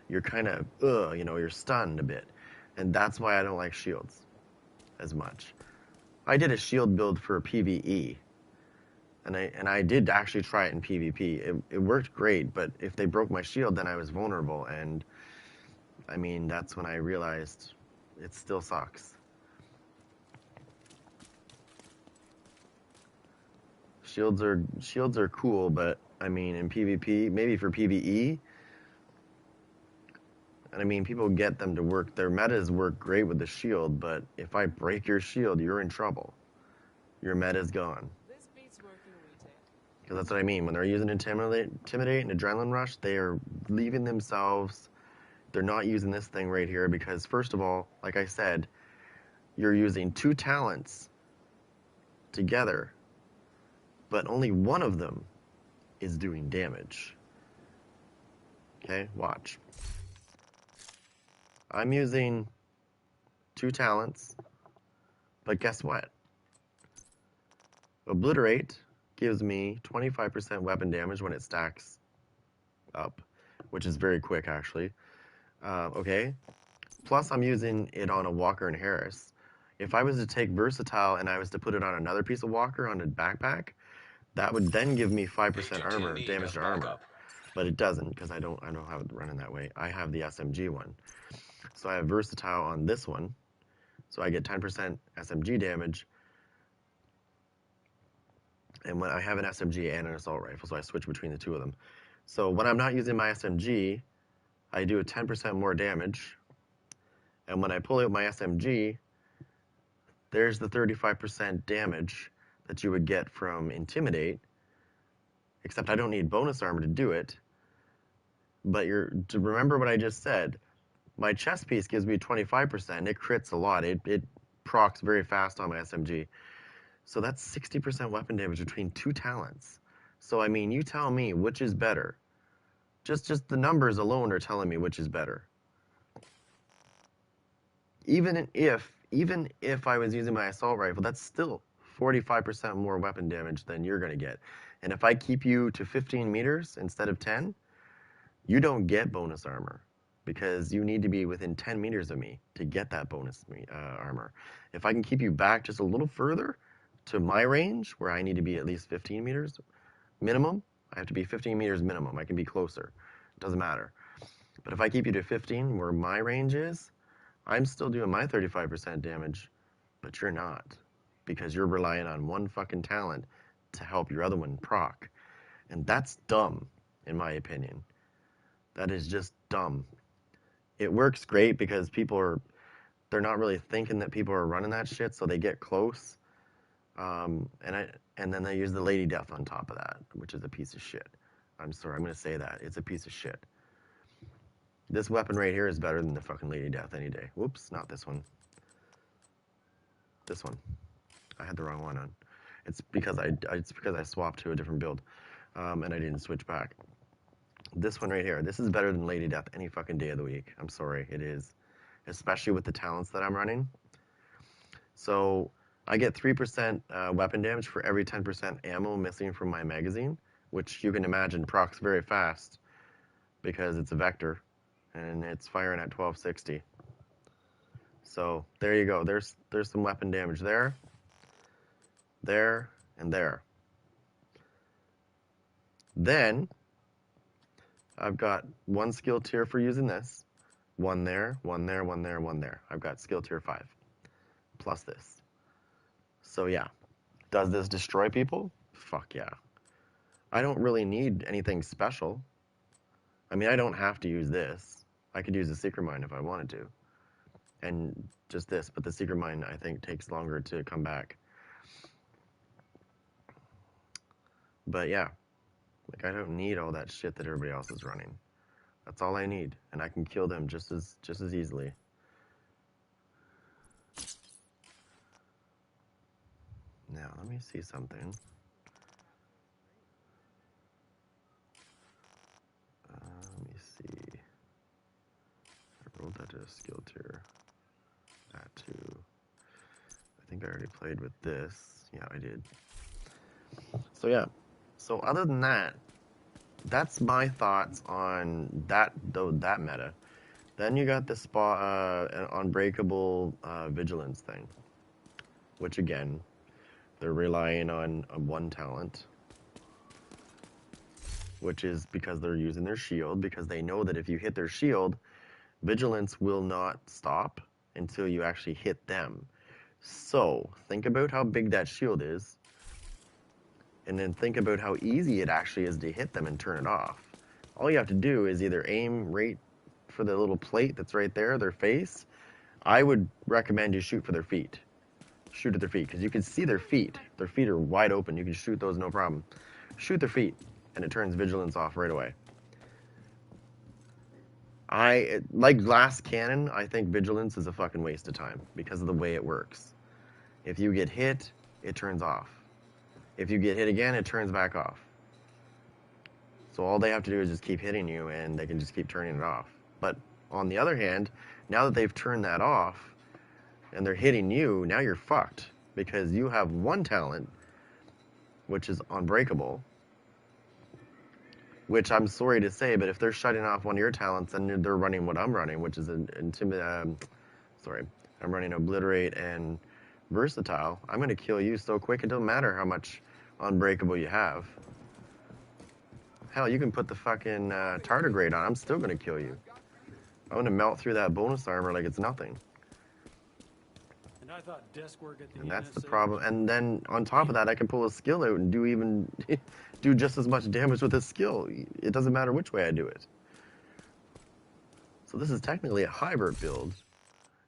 You're kind of, you're stunned a bit. And that's why I don't like shields as much. I did a shield build for a PvE, and I did actually try it in PvP. It worked great, but if they broke my shield, then I was vulnerable, and I mean, that's when I realized it still sucks. Shields are cool, but I mean, in PvP, maybe for PvE, and I mean, people get them to work. Their metas work great with the shield, but if I break your shield, you're in trouble. Your meta's gone. Because that's what I mean. When they're using Intimidate and Adrenaline Rush, they are leaving themselves. They're not using this thing right here because, first of all, like I said, you're using 2 talents together, but only one of them is doing damage. Okay, watch. I'm using 2 talents, but guess what? Obliterate gives me 25% weapon damage when it stacks up, which is very quick, actually. Okay. Plus, I'm using it on a Walker and Harris. If I was to take Versatile and I was to put it on another piece of Walker on a backpack, that would then give me 5% armor, damage to armor. But it doesn't, because I don't have it running that way. I have the SMG one. So I have Versatile on this one. So I get 10% SMG damage. And when I have an SMG and an assault rifle, so I switch between the two of them. So when I'm not using my SMG, I do a 10% more damage. And when I pull out my SMG, there's the 35% damage that you would get from Intimidate, except I don't need bonus armor to do it. But to remember what I just said, My chest piece gives me 25%. It crits a lot. It procs very fast on my SMG. So that's 60% weapon damage between 2 talents. So I mean, you tell me which is better. Just the numbers alone are telling me which is better. Even if I was using my assault rifle, that's still 45% more weapon damage than you're gonna get. And if I keep you to 15 meters instead of 10, you don't get bonus armor because you need to be within 10 meters of me to get that bonus armor. If I can keep you back just a little further to my range, where I need to be at least 15 meters minimum, I have to be 15 meters minimum. I can be closer. Doesn't matter. But if I keep you to 15, where my range is, I'm still doing my 35% damage, but you're not, because you're relying on one fucking talent to help your other one proc. And that's dumb, in my opinion. That is just dumb. It works great because they're not really thinking that people are running that shit, so they get close. And then they use the Lady Death on top of that, which is a piece of shit. I'm sorry, I'm gonna say that. It's a piece of shit. This weapon right here is better than the fucking Lady Death any day. Whoops, not this one. This one. I had the wrong one on. It's because I swapped to a different build, and I didn't switch back. This one right here. This is better than Lady Death any fucking day of the week. I'm sorry, it is, especially with the talents that I'm running. So I get 3% weapon damage for every 10% ammo missing from my magazine, which you can imagine procs very fast because it's a vector and it's firing at 1260. So there you go. There's some weapon damage there, and there. Then I've got one skill tier for using this. One there, one there, one there, one there. I've got skill tier 5 plus this. So yeah, does this destroy people? Fuck yeah. I don't really need anything special. I mean, I don't have to use this. I could use a secret mine if I wanted to. And just this, but the secret mine I think takes longer to come back. But yeah, like I don't need all that shit that everybody else is running. That's all I need, and I can kill them just as easily. Now, let me see something. Let me see. I rolled that to a skill tier. That too. I think I already played with this. Yeah, I did. So yeah. So other than that, that's my thoughts on that meta. Then you got the unbreakable vigilance thing, which again, they're relying on one talent, which is because they're using their shield, because they know that if you hit their shield, vigilance will not stop until you actually hit them. So think about how big that shield is, and then think about how easy it actually is to hit them and turn it off. All you have to do is either aim right for the little plate that's right there, their face. I would recommend you shoot for their feet. Shoot at their feet, because you can see their feet. Their feet are wide open. You can shoot those no problem. Shoot their feet, and it turns vigilance off right away. Like glass cannon, I think vigilance is a fucking waste of time because of the way it works. If you get hit, it turns off. If you get hit again, it turns back off. So all they have to do is just keep hitting you, and they can just keep turning it off. But on the other hand, now that they've turned that off, and they're hitting you, now you're fucked. Because you have one talent, which is unbreakable. Which I'm sorry to say, but if they're shutting off one of your talents, then they're running what I'm running, which is I'm running Obliterate and Versatile. I'm going to kill you so quick, it doesn't matter how much unbreakable you have. Hell, you can put the fucking Tardigrade on, I'm still going to kill you. I'm going to melt through that bonus armor like it's nothing. And I thought desk work at the And that's the NSA problem. And then on top of that, I can pull a skill out and do just as much damage with a skill. It doesn't matter which way I do it. So this is technically a hybrid build.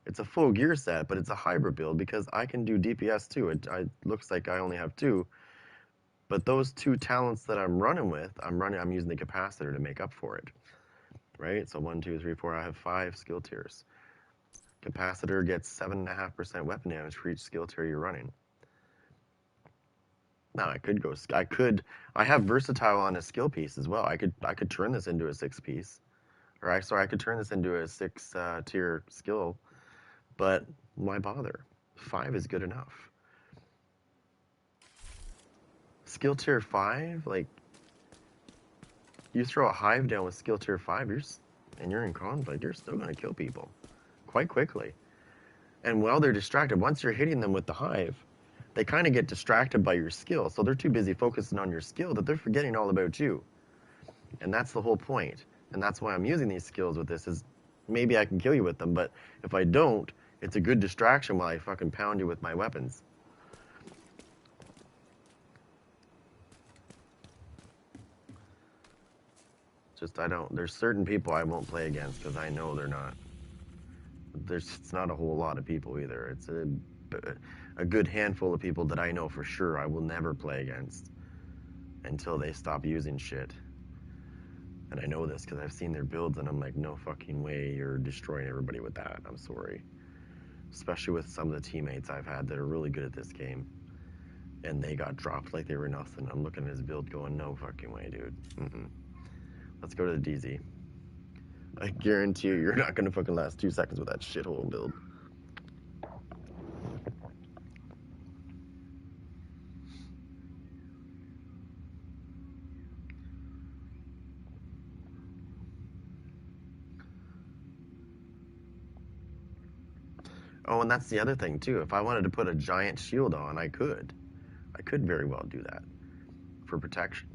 It's a full gear set, but it's a hybrid build because I can do DPS too. It looks like I only have 2. But those 2 talents that I'm running with, I'm using the capacitor to make up for it. right? So 1, 2, 3, 4. I have 5 skill tiers. Capacitor gets 7.5% weapon damage for each skill tier you're running. Now I could go. I have versatile on a skill piece as well. I could turn this into a 6-piece, or I could turn this into a 6 tier skill. But why bother? 5 is good enough. Skill tier 5, like you throw a hive down with skill tier 5, and you're in conflict, you're still gonna kill people quite quickly. And while they're distracted, once you're hitting them with the hive, they kind of get distracted by your skill. So they're too busy focusing on your skill that they're forgetting all about you. And that's the whole point. And that's why I'm using these skills with this, is maybe I can kill you with them, but if I don't, it's a good distraction while I fucking pound you with my weapons. Just, there's certain people I won't play against because I know they're not. It's not a whole lot of people either. It's a good handful of people that I know for sure I will never play against until they stop using shit. And I know this because I've seen their builds and I'm like, no fucking way you're destroying everybody with that. I'm sorry. Especially with some of the teammates I've had that are really good at this game. And they got dropped like they were nothing. I'm looking at his build going, no fucking way, dude. Let's go to the DZ. I guarantee you're not going to fucking last 2 seconds with that shithole build. Oh, and that's the other thing, too. If I wanted to put a giant shield on, I could. I could very well do that for protection.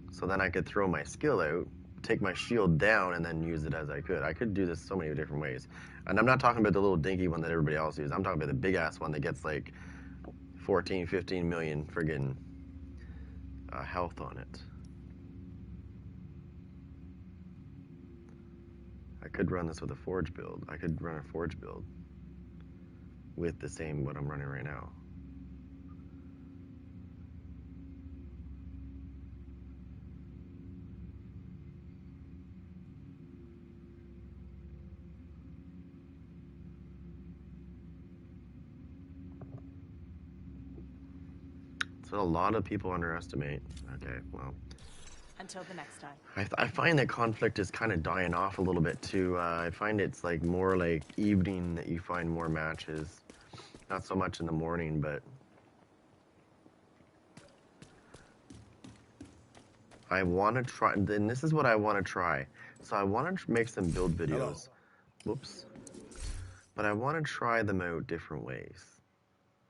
So then I could throw my skill out, take my shield down, and then use it as I could. I could do this so many different ways. And I'm not talking about the little dinky one that everybody else uses. I'm talking about the big-ass one that gets like 14, 15 million friggin' health on it. I could run this with a forge build. I could run a forge build with the same what I'm running right now. So a lot of people underestimate. Okay, well. Until the next time. I find that conflict is kind of dying off a little bit too. I find it's like more like evening that you find more matches. Not so much in the morning, but I want to try, and this is what I want to try. So I want to make some build videos. Hello. Whoops. But I want to try them out different ways.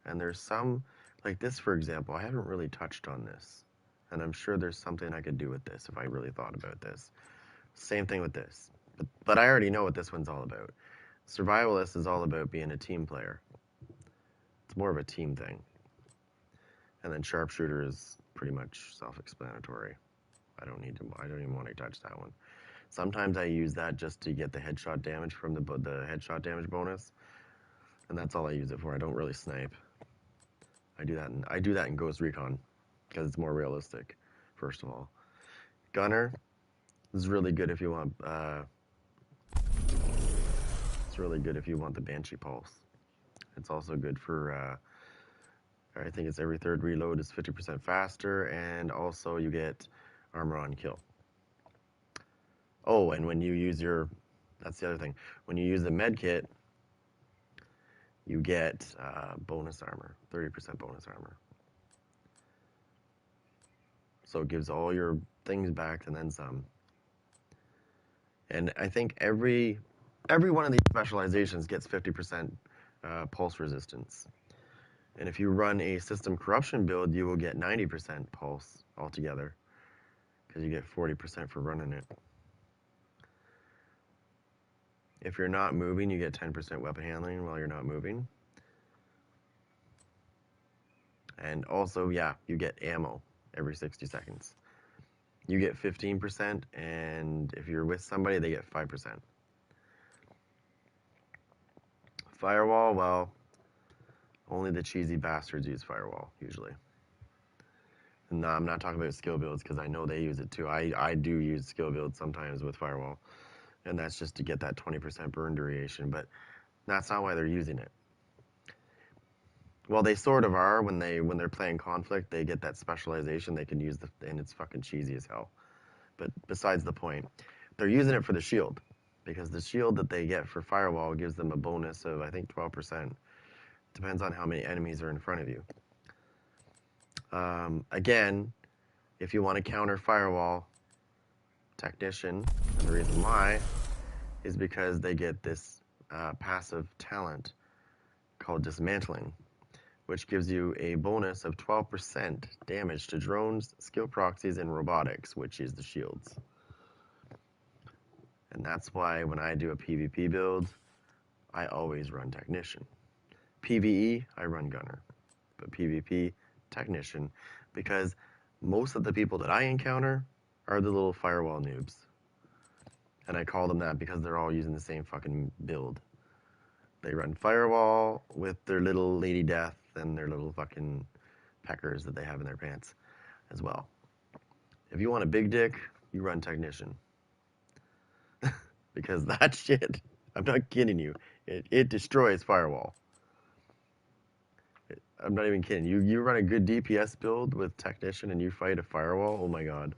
And there's some, like this for example, I haven't really touched on this. And I'm sure there's something I could do with this if I really thought about this. Same thing with this. But I already know what this one's all about. Survivalist is all about being a team player. It's more of a team thing. And then sharpshooter is pretty much self-explanatory. I don't even want to touch that one. Sometimes I use that just to get the headshot damage from the headshot damage bonus. And that's all I use it for. I don't really snipe. I do that in Ghost Recon because it's more realistic, first of all. Gunner is really good if you want it's really good if you want the Banshee Pulse. It's also good for I think it's every third reload is 50% faster, and also you get armor on kill. Oh, and when you use that's the other thing. When you use the med kit, you get bonus armor, 30% bonus armor. So it gives all your things back and then some. And I think every one of these specializations gets 50% pulse resistance. And if you run a system corruption build, you will get 90% pulse altogether, because you get 40% for running it. If you're not moving, you get 10% weapon handling while you're not moving. And also, yeah, you get ammo every 60 seconds. You get 15%, and if you're with somebody, they get 5%. Firewall, well, only the cheesy bastards use firewall, usually. No, I'm not talking about skill builds because I know they use it too. I do use skill builds sometimes with Firewall, and that's just to get that 20% burn duration, but that's not why they're using it. Well, they sort of are when they're playing Conflict. They get that specialization they can use, and it's fucking cheesy as hell. But besides the point, they're using it for the shield because the shield that they get for Firewall gives them a bonus of I think 12%. Depends on how many enemies are in front of you. Again, if you want to counter Firewall, Technician, and the reason why is because they get this passive talent called Dismantling, which gives you a bonus of 12% damage to drones, skill proxies, and robotics, which is the shields. And that's why when I do a PvP build, I always run Technician. PvE, I run Gunner. But PvP, Technician, because most of the people that I encounter are the little Firewall noobs. And I call them that because they're all using the same fucking build. They run Firewall with their little Lady Death and their little fucking peckers that they have in their pants as well. If you want a big dick, you run Technician. Because that shit, I'm not kidding you, it destroys Firewall. I'm not even kidding. You run a good DPS build with Technician and you fight a Firewall, oh my god.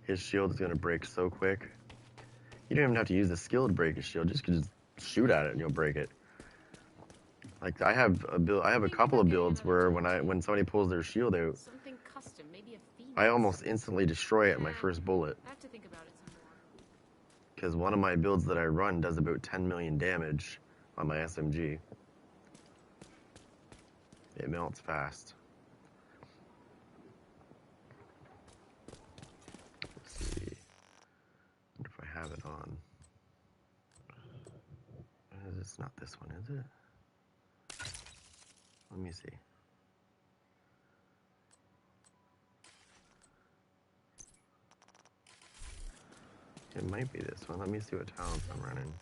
His shield is going to break so quick. You don't even have to use the skill to break his shield, just shoot at it and you'll break it. Like I have a couple of builds where when somebody pulls their shield out, Something custom, maybe a Phoenix. I almost instantly destroy it in my first bullet. I have to think about it some more. Because one of my builds that I run does about 10 million damage on my SMG. It melts fast. Let's see. I wonder if I have it on. It's not this one, is it? Let me see. It might be this one. Let me see what talents I'm running.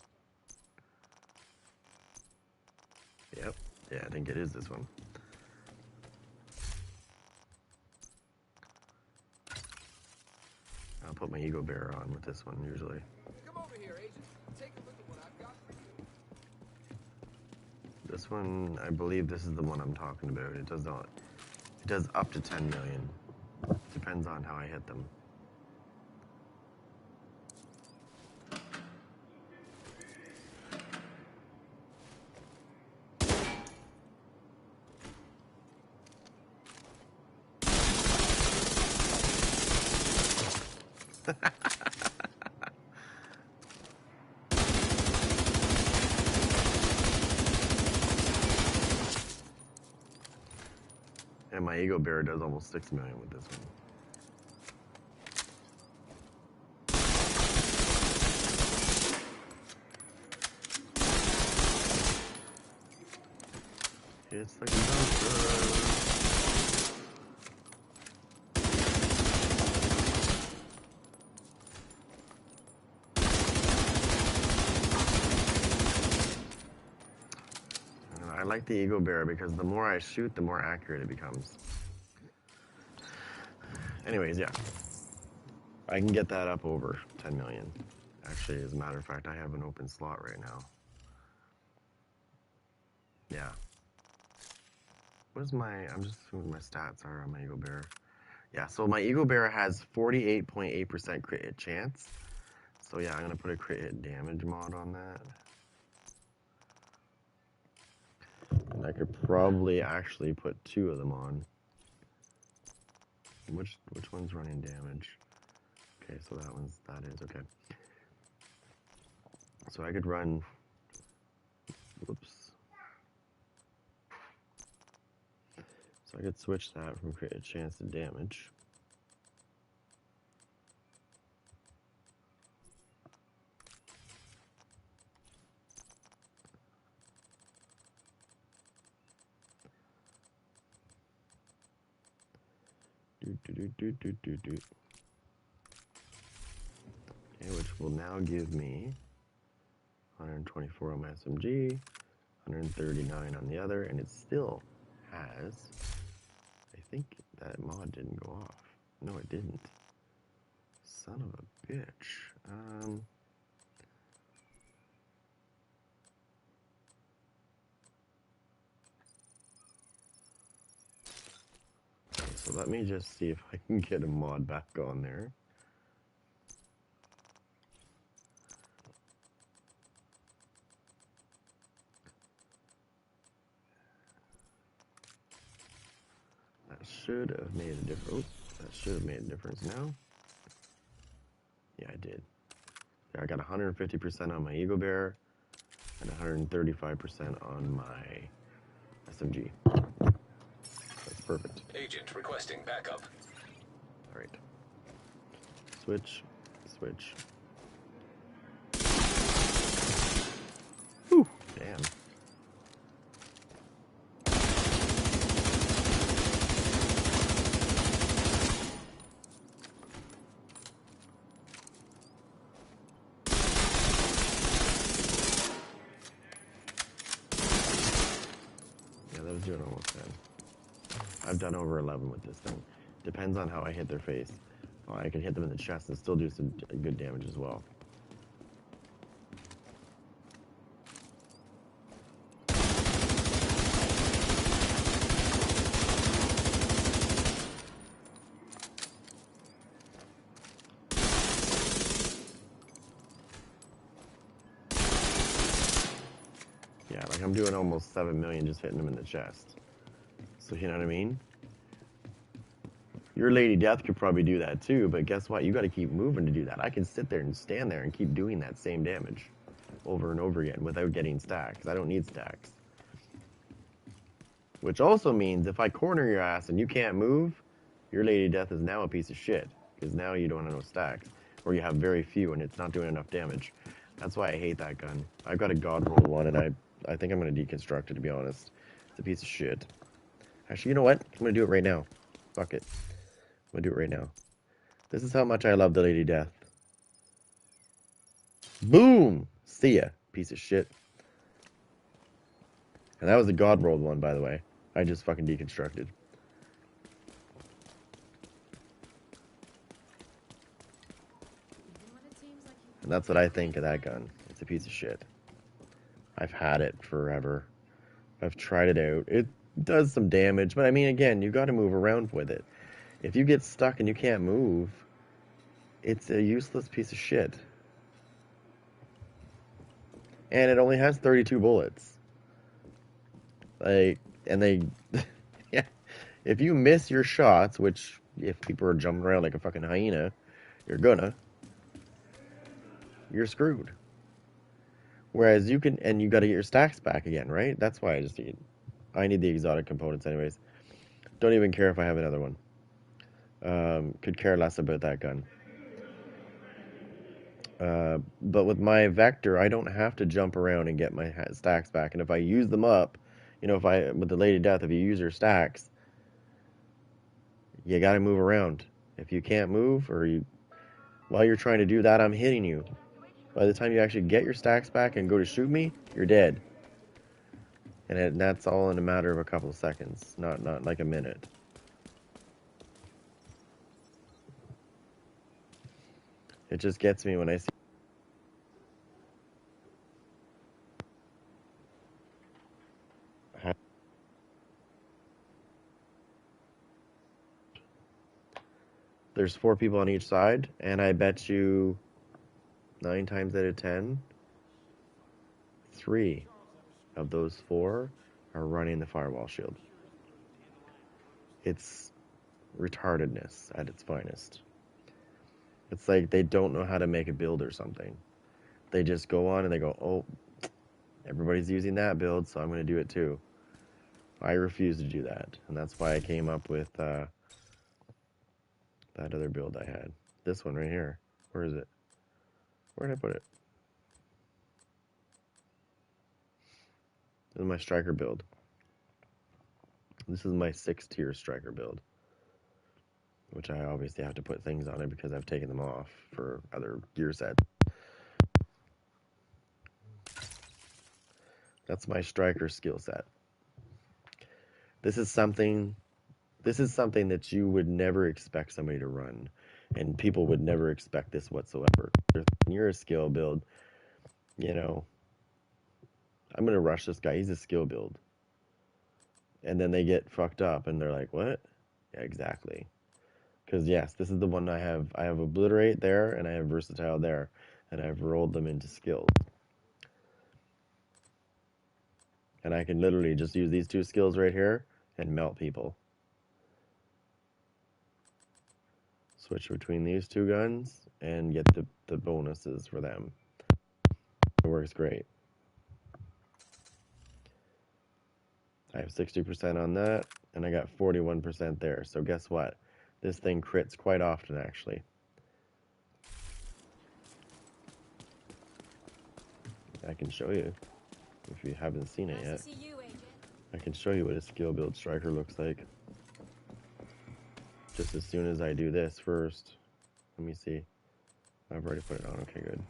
Yep. Yeah, I think it is this one. I'll put my Ego Bearer on with this one usually. Come over here, Agent. Take a look at what I've got for you. This one, I believe this is the one I'm talking about. It does not. It does up to 10 million. Depends on how I hit them. And my Ego Bearer does almost 6 million with this one. It's like a dumpster. I like the Ego Bearer because the more I shoot, the more accurate it becomes. Anyways, yeah. I can get that up over 10 million. Actually, as a matter of fact, I have an open slot right now. Yeah. I'm just seeing what my stats are on my Ego Bearer. Yeah, so my Ego Bearer has 48.8% crit hit chance. So yeah, I'm going to put a crit hit damage mod on that. And I could probably actually put 2 of them on. Which one's running damage? Okay, so that is okay. So I could run, whoops. So I could switch that from crit hit chance to damage. Okay, which will now give me 124 on my SMG, 139 on the other, and it still has, I think That mod didn't go off. No, it didn't. Son of a bitch. So let me just see if I can get a mod back on there. That should have made a difference. Oh, that should have made a difference now. Yeah, I did. Yeah, I got 150% on my Eagle Bear and 135% on my SMG. That's perfect. Agent requesting backup. All right. Switch. Switch. Whew, damn. Yeah, that was doing almost 10. I've done over 11 with this thing. Depends on how I hit their face. Oh, I can hit them in the chest and still do some good damage as well. Yeah, like I'm doing almost 7 million just hitting them in the chest. So you know what I mean? Your Lady Death could probably do that too, but guess what? You got to keep moving to do that. I can sit there and stand there and keep doing that same damage over and over again without getting stacks. I don't need stacks. Which also means if I corner your ass and you can't move, your Lady Death is now a piece of shit. Because now you don't have no stacks. Or you have very few and it's not doing enough damage. That's why I hate that gun. I've got a God Roll one and I think I'm going to deconstruct it, to be honest. It's a piece of shit. Actually, you know what? I'm going to do it right now. Fuck it. I'm going to do it right now. This is how much I love the Lady Death. Boom! See ya, piece of shit. And that was a God rolled one, by the way. I just fucking deconstructed. And that's what I think of that gun. It's a piece of shit. I've had it forever. I've tried it out. It does some damage, but I mean, again, you got to move around with it. If you get stuck and you can't move, it's a useless piece of shit. And it only has 32 bullets. Like, and they, yeah, if you miss your shots, which if people are jumping around like a fucking hyena, you're screwed. Whereas you can, and you got to get your stacks back again, right? That's why I need the exotic components anyways. Don't even care if I have another one. Could care less about that gun. But with my Vector, I don't have to jump around and get my stacks back. And if I use them up, you know, with the Lady Death, if you use your stacks, you got to move around. If you can't move, while you're trying to do that, I'm hitting you. By the time you actually get your stacks back and go to shoot me, you're dead. And that's all in a matter of a couple of seconds, not like a minute. It just gets me when I see. There's 4 people on each side, and I bet you 9 times out of 10, 3 of those 4 are running the firewall shield. It's retardedness at its finest. It's like they don't know how to make a build or something. They just go on and they go, oh, everybody's using that build, so I'm going to do it too. I refuse to do that, and that's why I came up with that other build I had. This one right here. Where is it? Where did I put it? This is my striker build. This is my 6-tier striker build, which I obviously have to put things on it because I've taken them off for other gear sets. That's my striker skill set. This is something This is something that you would never expect somebody to run, and people would never expect this whatsoever. When you're a skill build, you know, I'm gonna rush this guy. He's a skill build, and then they get fucked up, and they're like, "What?" Yeah, exactly. Because yes, this is the one I have. I have obliterate there, and I have versatile there, and I've rolled them into skills. And I can literally just use these two skills right here and melt people. Switch between these two guns and get the bonuses for them. It works great. I have 60% on that, and I got 41% there. So guess what? This thing crits quite often, actually. I can show you if you haven't seen it yet. I can show you what a skill build striker looks like. Just as soon as I do this first. Let me see. I've already put it on. Okay, good.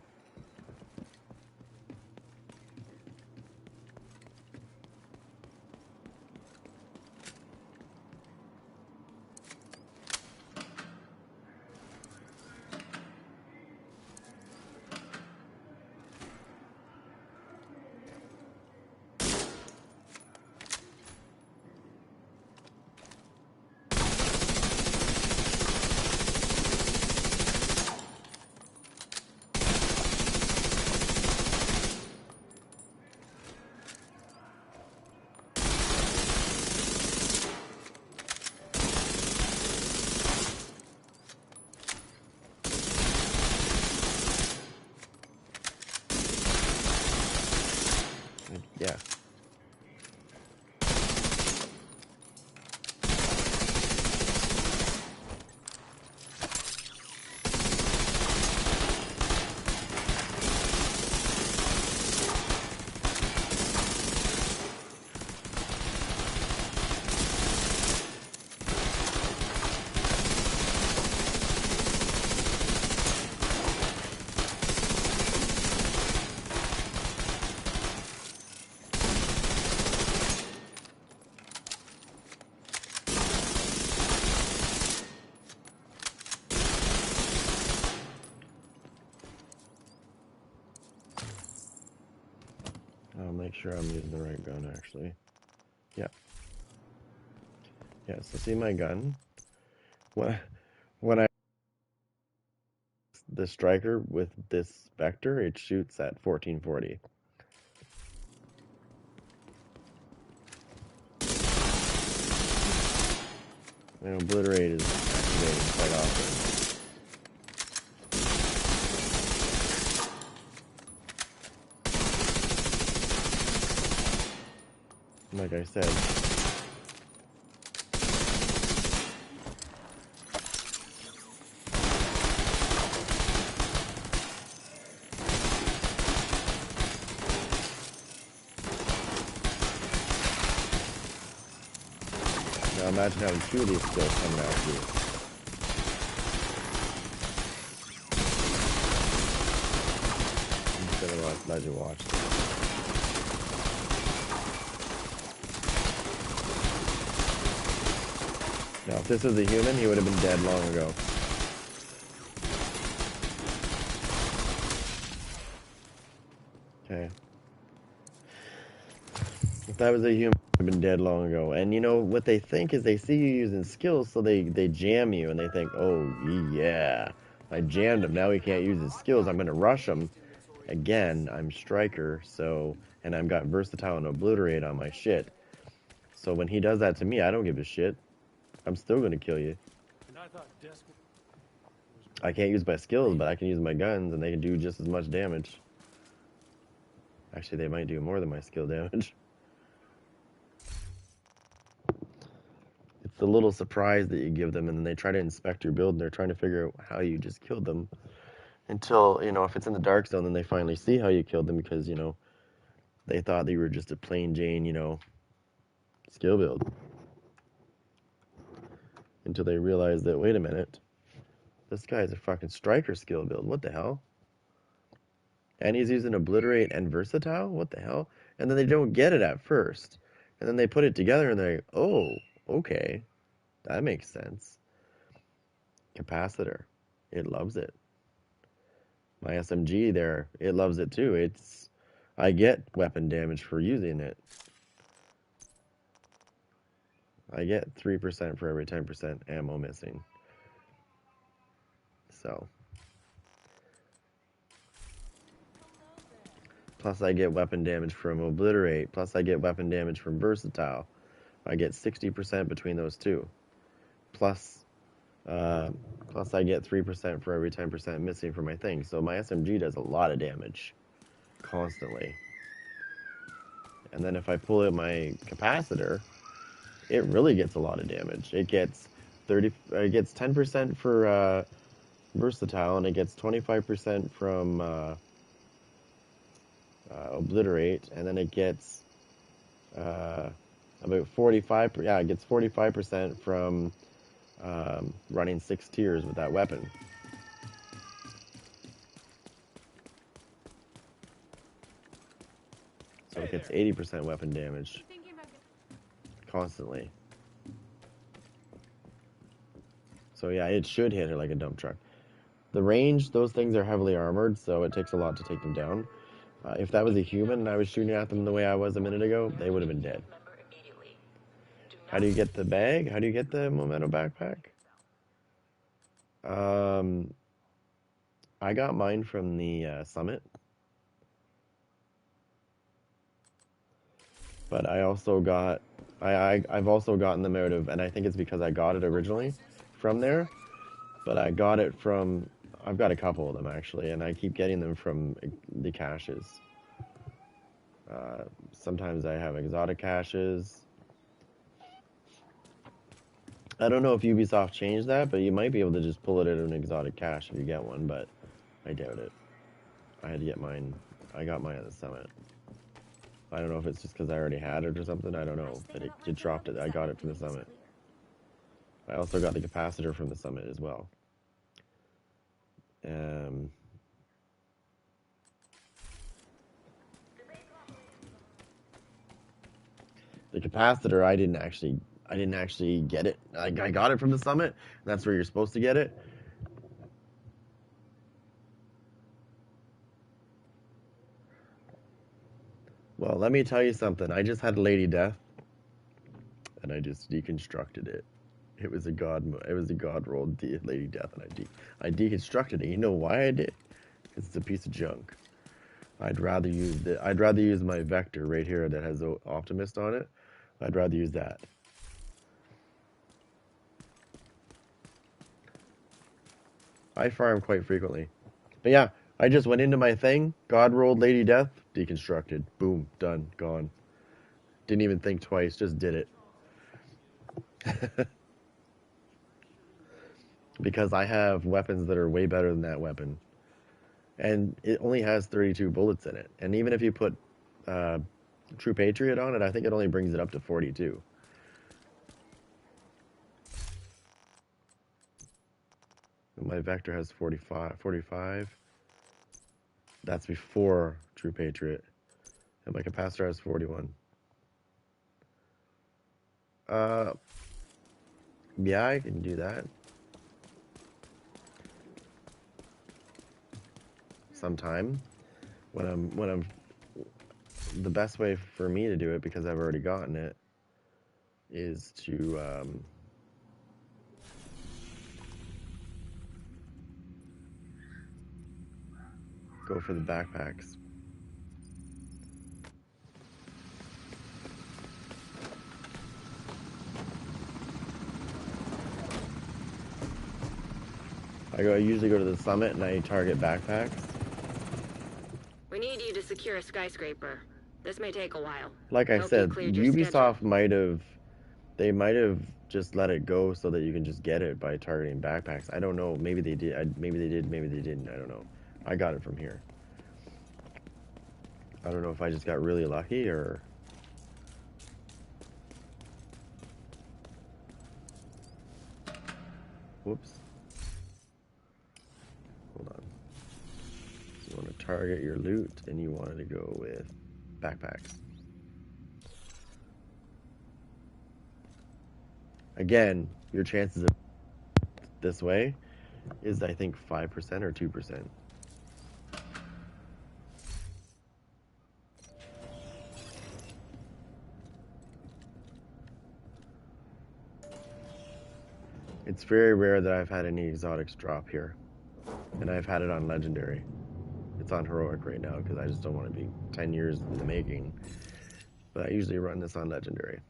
Yeah. I'll make sure I'm using the right gun, actually. Yeah. Yeah, so see my gun? When I the striker with this vector, it shoots at 1440. And obliterate is activated quite often. Like I said, now imagine having two of these skills coming at you. Instead of let you watch. Now, if this was a human, he would have been dead long ago. Okay. If that was a human, he would have been dead long ago. And you know, what they think is they see you using skills, so they jam you, and they think, oh, yeah, I jammed him. Now he can't use his skills. I'm going to rush him. Again, I'm striker, so, and I've got versatile and obliterate on my shit. So when he does that to me, I don't give a shit. I'm still going to kill you. And I thought desk. I can't use my skills, but I can use my guns, and they can do just as much damage. Actually, they might do more than my skill damage. It's the little surprise that you give them, and then they try to inspect your build, and they're trying to figure out how you just killed them. Until, you know, if it's in the dark zone, then they finally see how you killed them, because, you know, they thought that you were just a plain Jane, you know, skill build. Until they realize that, wait a minute, this guy's a fucking striker skill build. What the hell? And he's using obliterate and versatile? What the hell? And then they don't get it at first. And then they put it together and they're like, oh, okay. That makes sense. Capacitor. It loves it. My SMG there, it loves it too. I get weapon damage for using it. I get 3% for every 10% ammo missing. So. Plus I get weapon damage from Obliterate. Plus I get weapon damage from Versatile. I get 60% between those two. Plus I get 3% for every 10% missing from my thing. So my SMG does a lot of damage. Constantly. And then if I pull out my capacitor, it really gets a lot of damage. It gets 10% for Versatile, and it gets 25% from Obliterate, and then it gets about 45. Yeah, it gets 45% from running 6 tiers with that weapon. So it gets 80% weapon damage constantly. So yeah, it should hit her like a dump truck. The range, those things are heavily armored, so it takes a lot to take them down. If that was a human and I was shooting at them the way I was a minute ago, they would have been dead. How do you get the bag? How do you get the Memento backpack? I got mine from the summit. But I also got, I've also gotten them out of, and I think it's because I got it originally from there, but I got it from, I've got a couple of them actually, and I keep getting them from the caches. Sometimes I have exotic caches. I don't know if Ubisoft changed that, but you might be able to just pull it out of an exotic cache if you get one, but I doubt it. I had to get mine, I got mine at the summit. I don't know if it's just because I already had it or something. I don't know. But it dropped it. I got it from the summit. I also got the capacitor from the summit as well. The capacitor, I didn't actually get it. I got it from the summit. That's where you're supposed to get it. Well, let me tell you something. I just had a lady death, and I just deconstructed it. It was a god roll lady death, and I deconstructed it. You know why I did? Because it's a piece of junk. I'd rather use my vector right here that has Optimist on it. I'd rather use that. I farm quite frequently. But yeah, I just went into my thing, God rolled Lady Death, deconstructed. Boom, done, gone. Didn't even think twice, just did it. Because I have weapons that are way better than that weapon. And it only has 32 bullets in it. And even if you put True Patriot on it, I think it only brings it up to 42. And my Vector has 45. That's before True Patriot. And my capacitor has 41. Yeah, I can do that. Sometime. The best way for me to do it, because I've already gotten it, is to go for the backpacks. I usually go to the summit and I target backpacks. We need you to secure a skyscraper. This may take a while. Like I said, Ubisoft might have just let it go so that you can just get it by targeting backpacks. I don't know. Maybe they did. Maybe they did. Maybe they didn't. I don't know. I got it from here. I don't know if I just got really lucky or... Whoops. Hold on. You want to target your loot, and you wanted to go with backpacks. Again, your chances of this way is, I think, 5% or 2%. It's very rare that I've had any exotics drop here. And I've had it on legendary. It's on heroic right now because I just don't want to be 10 years in the making. But I usually run this on legendary.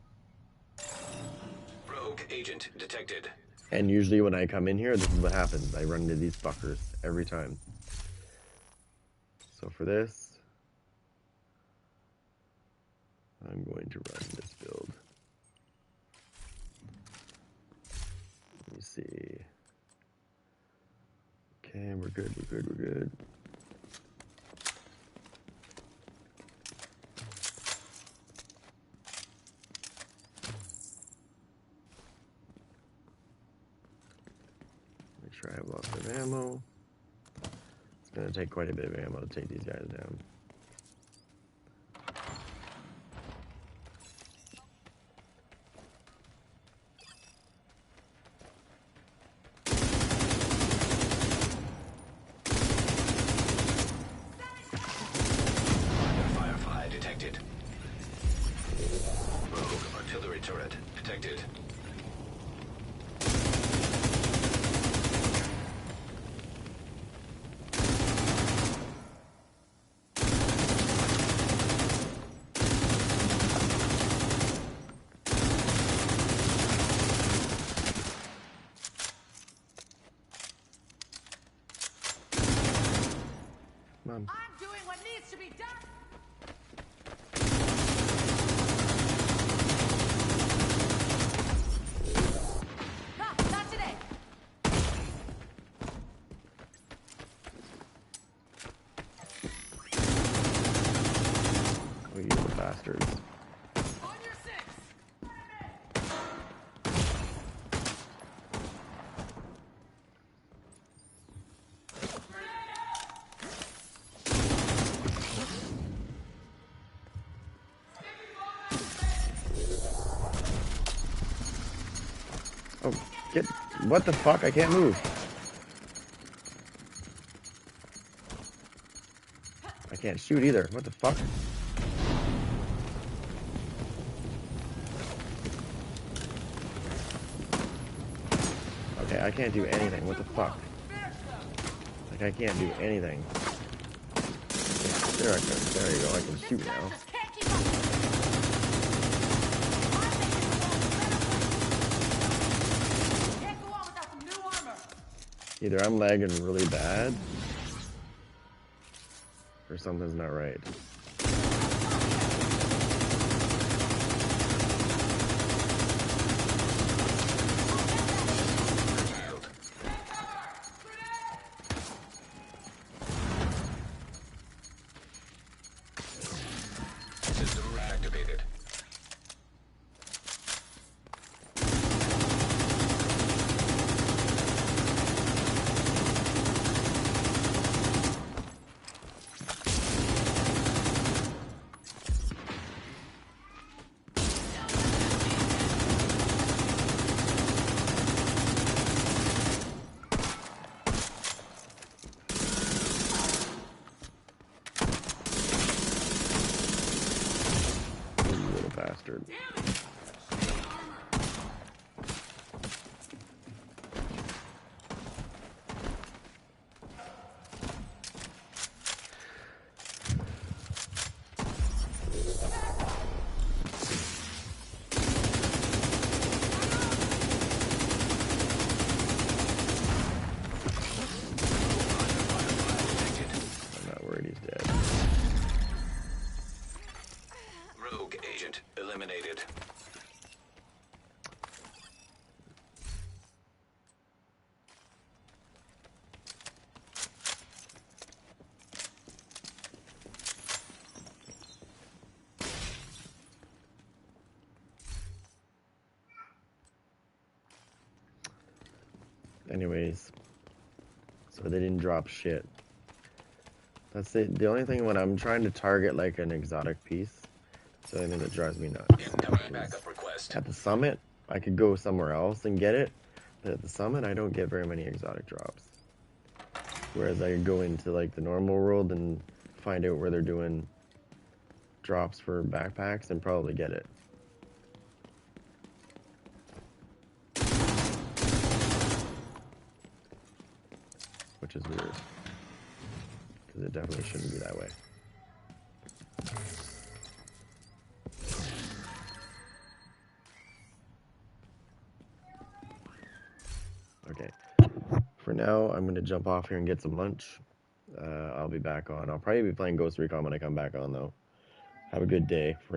Rogue agent detected. And usually when I come in here, this is what happens. I run into these fuckers every time. So for this, I'm going to run this build. Let me see. Okay, we're good, we're good, we're good. Make sure I have lots of ammo. It's going to take quite a bit of ammo to take these guys down. Firefly detected. Rogue artillery turret detected. I'm doing what needs to be done. Not today. Oh, you little bastards. On your six. Oh, get, what the fuck? I can't move. I can't shoot either. What the fuck? Okay, I can't do anything. What the fuck? Like, I can't do anything. There you go. I can shoot now. Either I'm lagging really bad, or something's not right. System activated. You little bastard. I'm not worried he's dead. Rogue agent eliminated. Anyways, so they didn't drop shit. That's it. The only thing when I'm trying to target like an exotic piece, it's the only thing that drives me nuts. Incoming backup request. At the summit, I could go somewhere else and get it. But at the summit, I don't get very many exotic drops. Whereas I could go into like the normal world and find out where they're doing drops for backpacks and probably get it. Which is weird. Because it definitely shouldn't be that way. Okay. For now, I'm going to jump off here and get some lunch. I'll be back on. I'll probably be playing Ghost Recon when I come back on, though. Have a good day. For